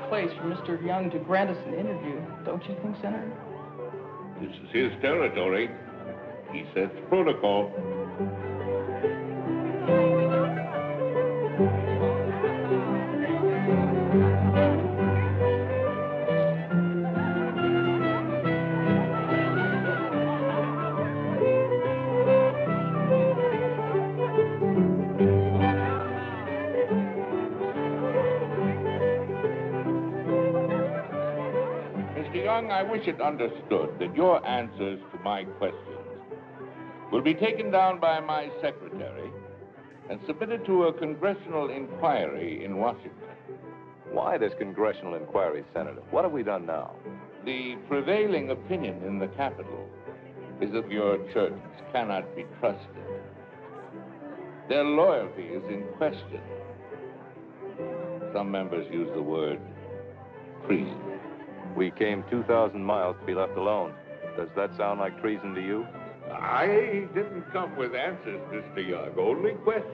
Place for Mr. Young to grant us an interview, don't you think, Senator? This is his territory. He sets protocol. I wish it understood that your answers to my questions will be taken down by my secretary and submitted to a congressional inquiry in Washington. Why this congressional inquiry, Senator? What have we done now? The prevailing opinion in the Capitol is that your church cannot be trusted. Their loyalty is in question. Some members use the word treason. We came 2,000 miles to be left alone. Does that sound like treason to you? I didn't come with answers, Mr. Young, only questions.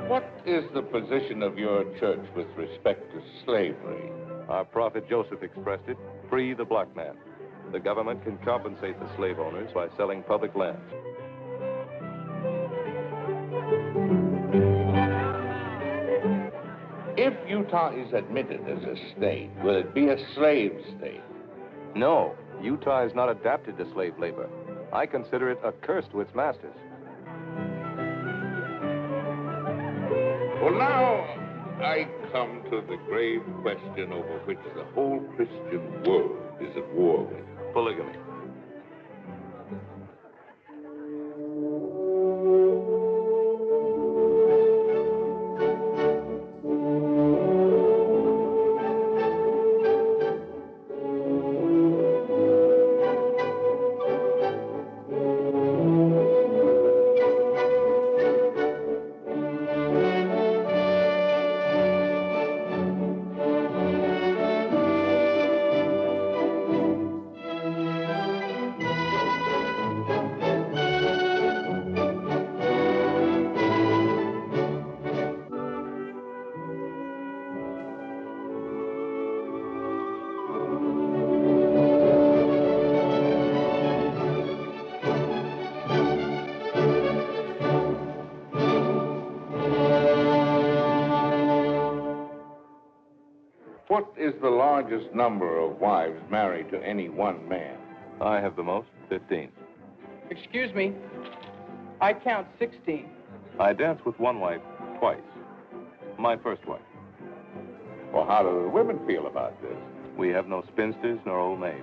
What is the position of your church with respect to slavery? Our prophet Joseph expressed it, free the black man. The government can compensate the slave owners by selling public lands. If Utah is admitted as a state, will it be a slave state? No, Utah is not adapted to slave labor. I consider it a curse to its masters. Well, now I come to the grave question over which the whole Christian world is at war with. Polygamy. What is the largest number of wives married to any one man? I have the most, 15. Excuse me. I count 16. I danced with one wife twice. My first wife. Well, how do the women feel about this? We have no spinsters nor old maids.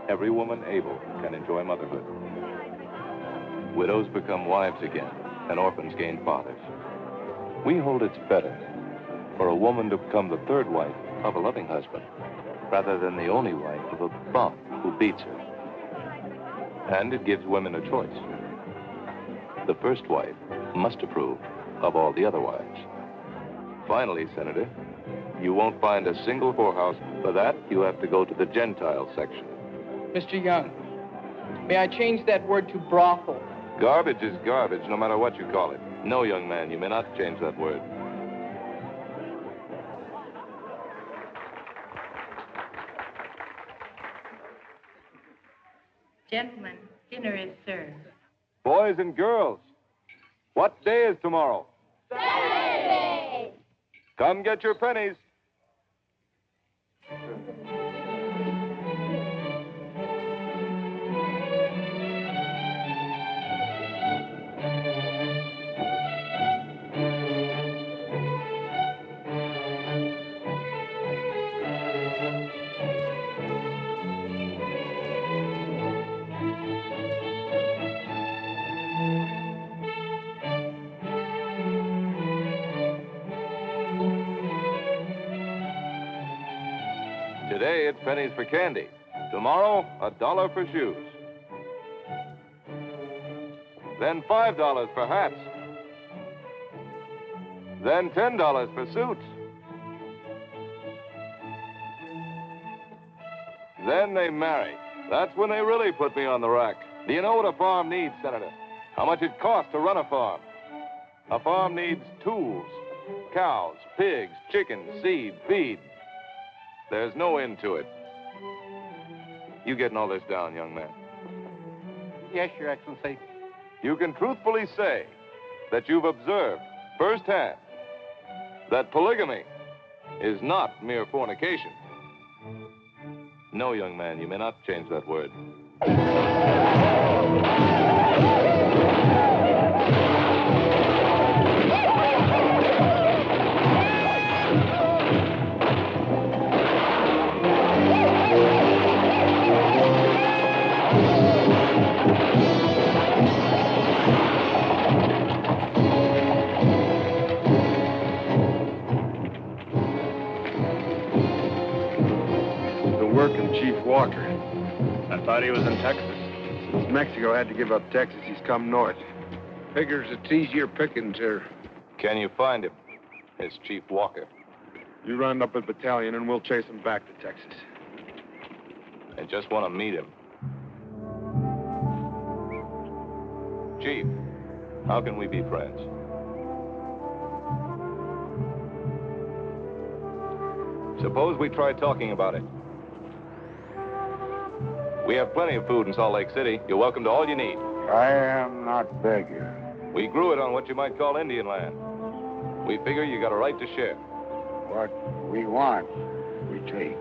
Every woman able can enjoy motherhood. Widows become wives again, and orphans gain fathers. We hold it's better for a woman to become the third wife of a loving husband, rather than the only wife of a bum who beats her. And it gives women a choice. The first wife must approve of all the other wives. Finally, Senator, you won't find a single whorehouse. For that, you have to go to the Gentile section. Mr. Young, may I change that word to brothel? Garbage is garbage, no matter what you call it. No, young man, you may not change that word. Gentlemen, dinner is served. Boys and girls, what day is tomorrow? Saturday! Come get your pennies. Today, it's pennies for candy. Tomorrow, $1 for shoes. Then $5 for hats. Then $10 for suits. Then they marry. That's when they really put me on the rack. Do you know what a farm needs, Senator? How much it costs to run a farm? A farm needs tools, cows, pigs, chickens, seed, feed. There's no end to it. You getting all this down, young man? Yes, Your Excellency. You can truthfully say that you've observed firsthand that polygamy is not mere fornication. No, young man, you may not change that word. Chief Walker. I thought he was in Texas. Since Mexico had to give up Texas, he's come north. Figures it's easier pickings here. Can you find him? It's Chief Walker. You run up a battalion and we'll chase him back to Texas. I just want to meet him. Chief, how can we be friends? Suppose we try talking about it. We have plenty of food in Salt Lake City. You're welcome to all you need. I am not begging. We grew it on what you might call Indian land. We figure you got a right to share. What we want, we take.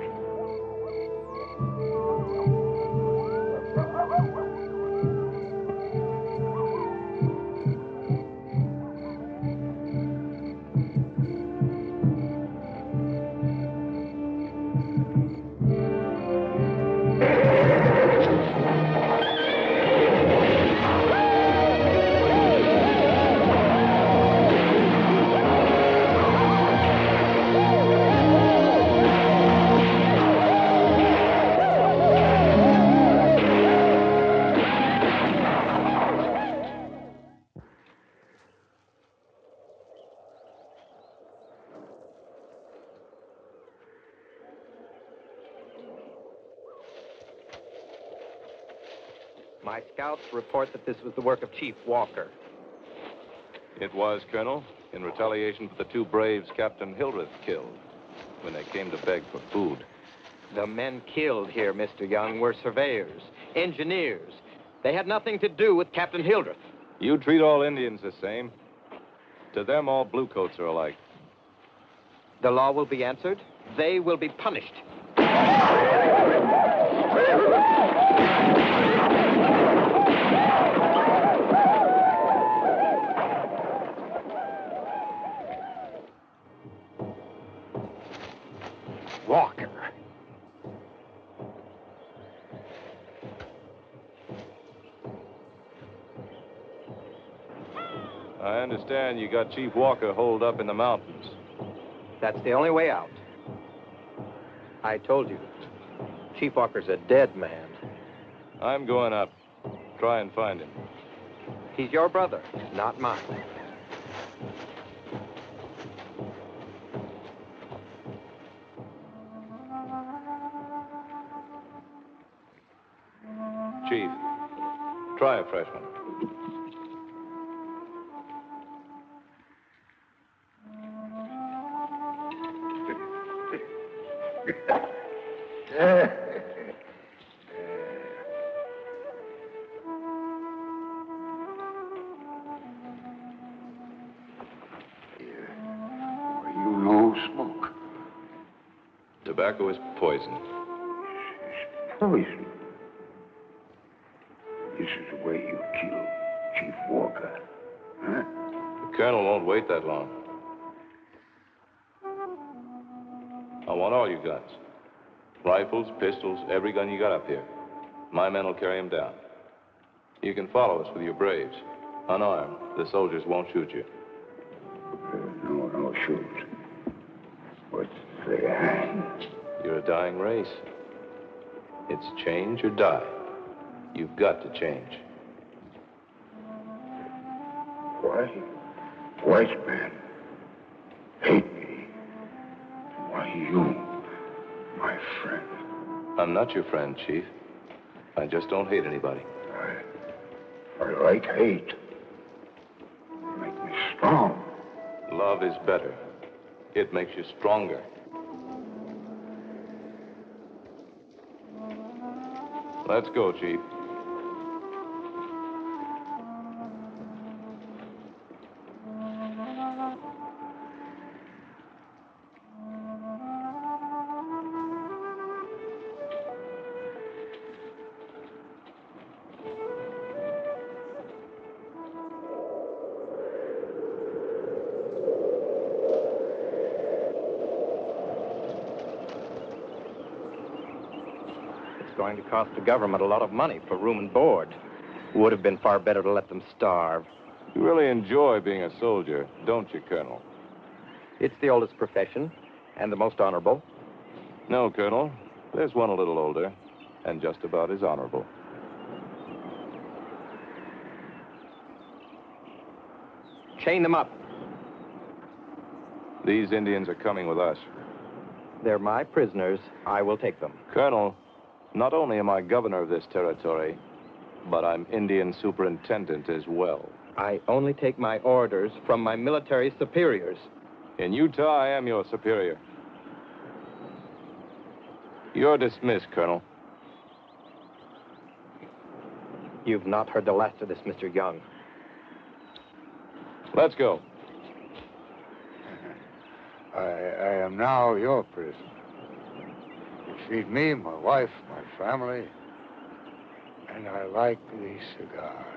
My scouts report that this was the work of Chief Walker. It was, Colonel, in retaliation for the two braves Captain Hildreth killed when they came to beg for food. The men killed here, Mr. Young, were surveyors, engineers. They had nothing to do with Captain Hildreth. You treat all Indians the same. To them, all bluecoats are alike. The law will be answered. They will be punished. Walker. I understand you got Chief Walker holed up in the mountains. That's the only way out. I told you, Chief Walker's a dead man. I'm going up. Try and find him. He's your brother, not mine. Chief, try a fresh one. You no smoke. Tobacco is poison. Poison. This is the way you kill Chief Walker, huh? The colonel won't wait that long. I want all your guns. Rifles, pistols, every gun you got up here. My men will carry them down. You can follow us with your braves. Unarmed, the soldiers won't shoot you. No shoot. But they hang. You're a dying race. It's change or die. You've got to change. Why? White man hate me. Why you, my friend? I'm not your friend, Chief. I just don't hate anybody. I like hate. Make me strong. Love is better. It makes you stronger. Let's go, Chief. It's going to cost the government a lot of money for room and board. Would have been far better to let them starve. You really enjoy being a soldier, don't you, Colonel? It's the oldest profession and the most honorable. No, Colonel. There's one a little older and just about as honorable. Chain them up. These Indians are coming with us. They're my prisoners. I will take them. Colonel, not only am I governor of this territory, but I'm Indian superintendent as well. I only take my orders from my military superiors. In Utah, I am your superior. You're dismissed, Colonel. You've not heard the last of this, Mr. Young. Let's go. I am now your prisoner. You feed me, my wife, my family, and I like these cigars.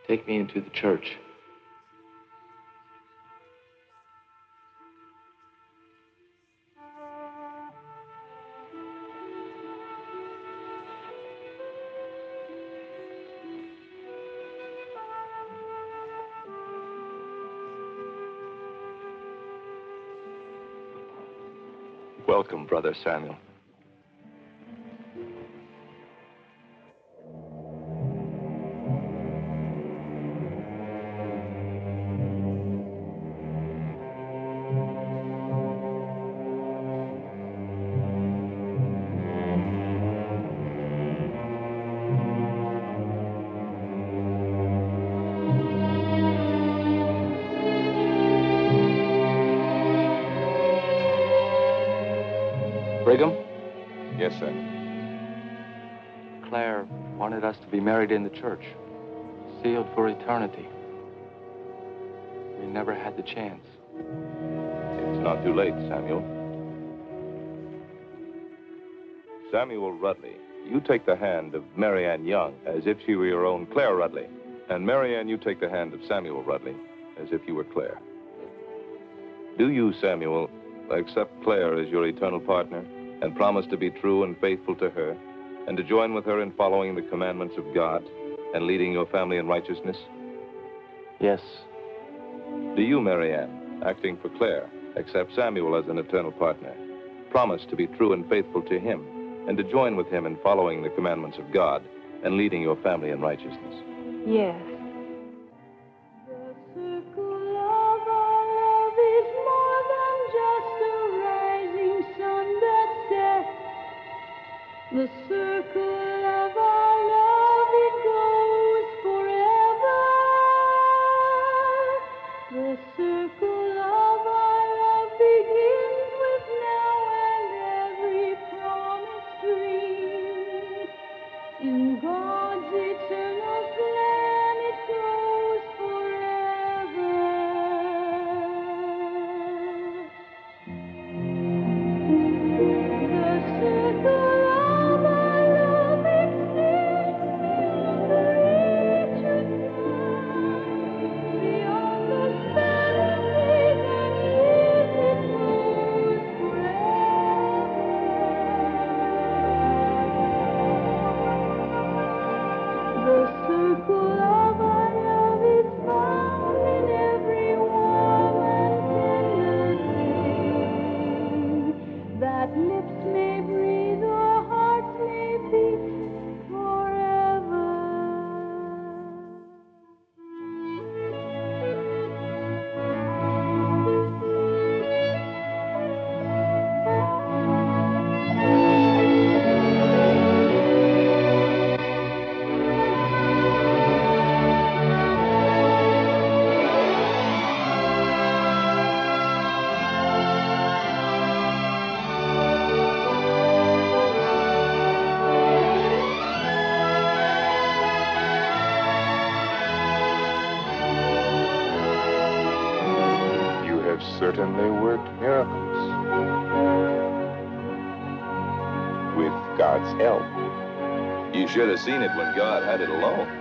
Take me into the church. Welcome, Brother Samuel. Brigham? Yes, sir. Claire wanted us to be married in the church, sealed for eternity. We never had the chance. It's not too late, Samuel. Samuel Rudley, you take the hand of Mary Ann Young as if she were your own Claire Rudley. And Mary Ann, you take the hand of Samuel Rudley as if you were Claire. Do you, Samuel, accept Claire as your eternal partner and promise to be true and faithful to her and to join with her in following the commandments of God and leading your family in righteousness? Yes. Do you, Mary Ann, acting for Claire, accept Samuel as an eternal partner, promise to be true and faithful to him and to join with him in following the commandments of God and leading your family in righteousness? Yes. The circle of our love, it goes forever. The circle of our love begins with now and every promised dream. In God's eternal plan, it goes forever. The circle of our love extends beyond the span of days and years. It goes forever. The circle of our love is found in every warm and tender thing that lips may breathe or hearts may beat forever. You have certainly worked miracles. With God's help. You should have seen it when God had it alone.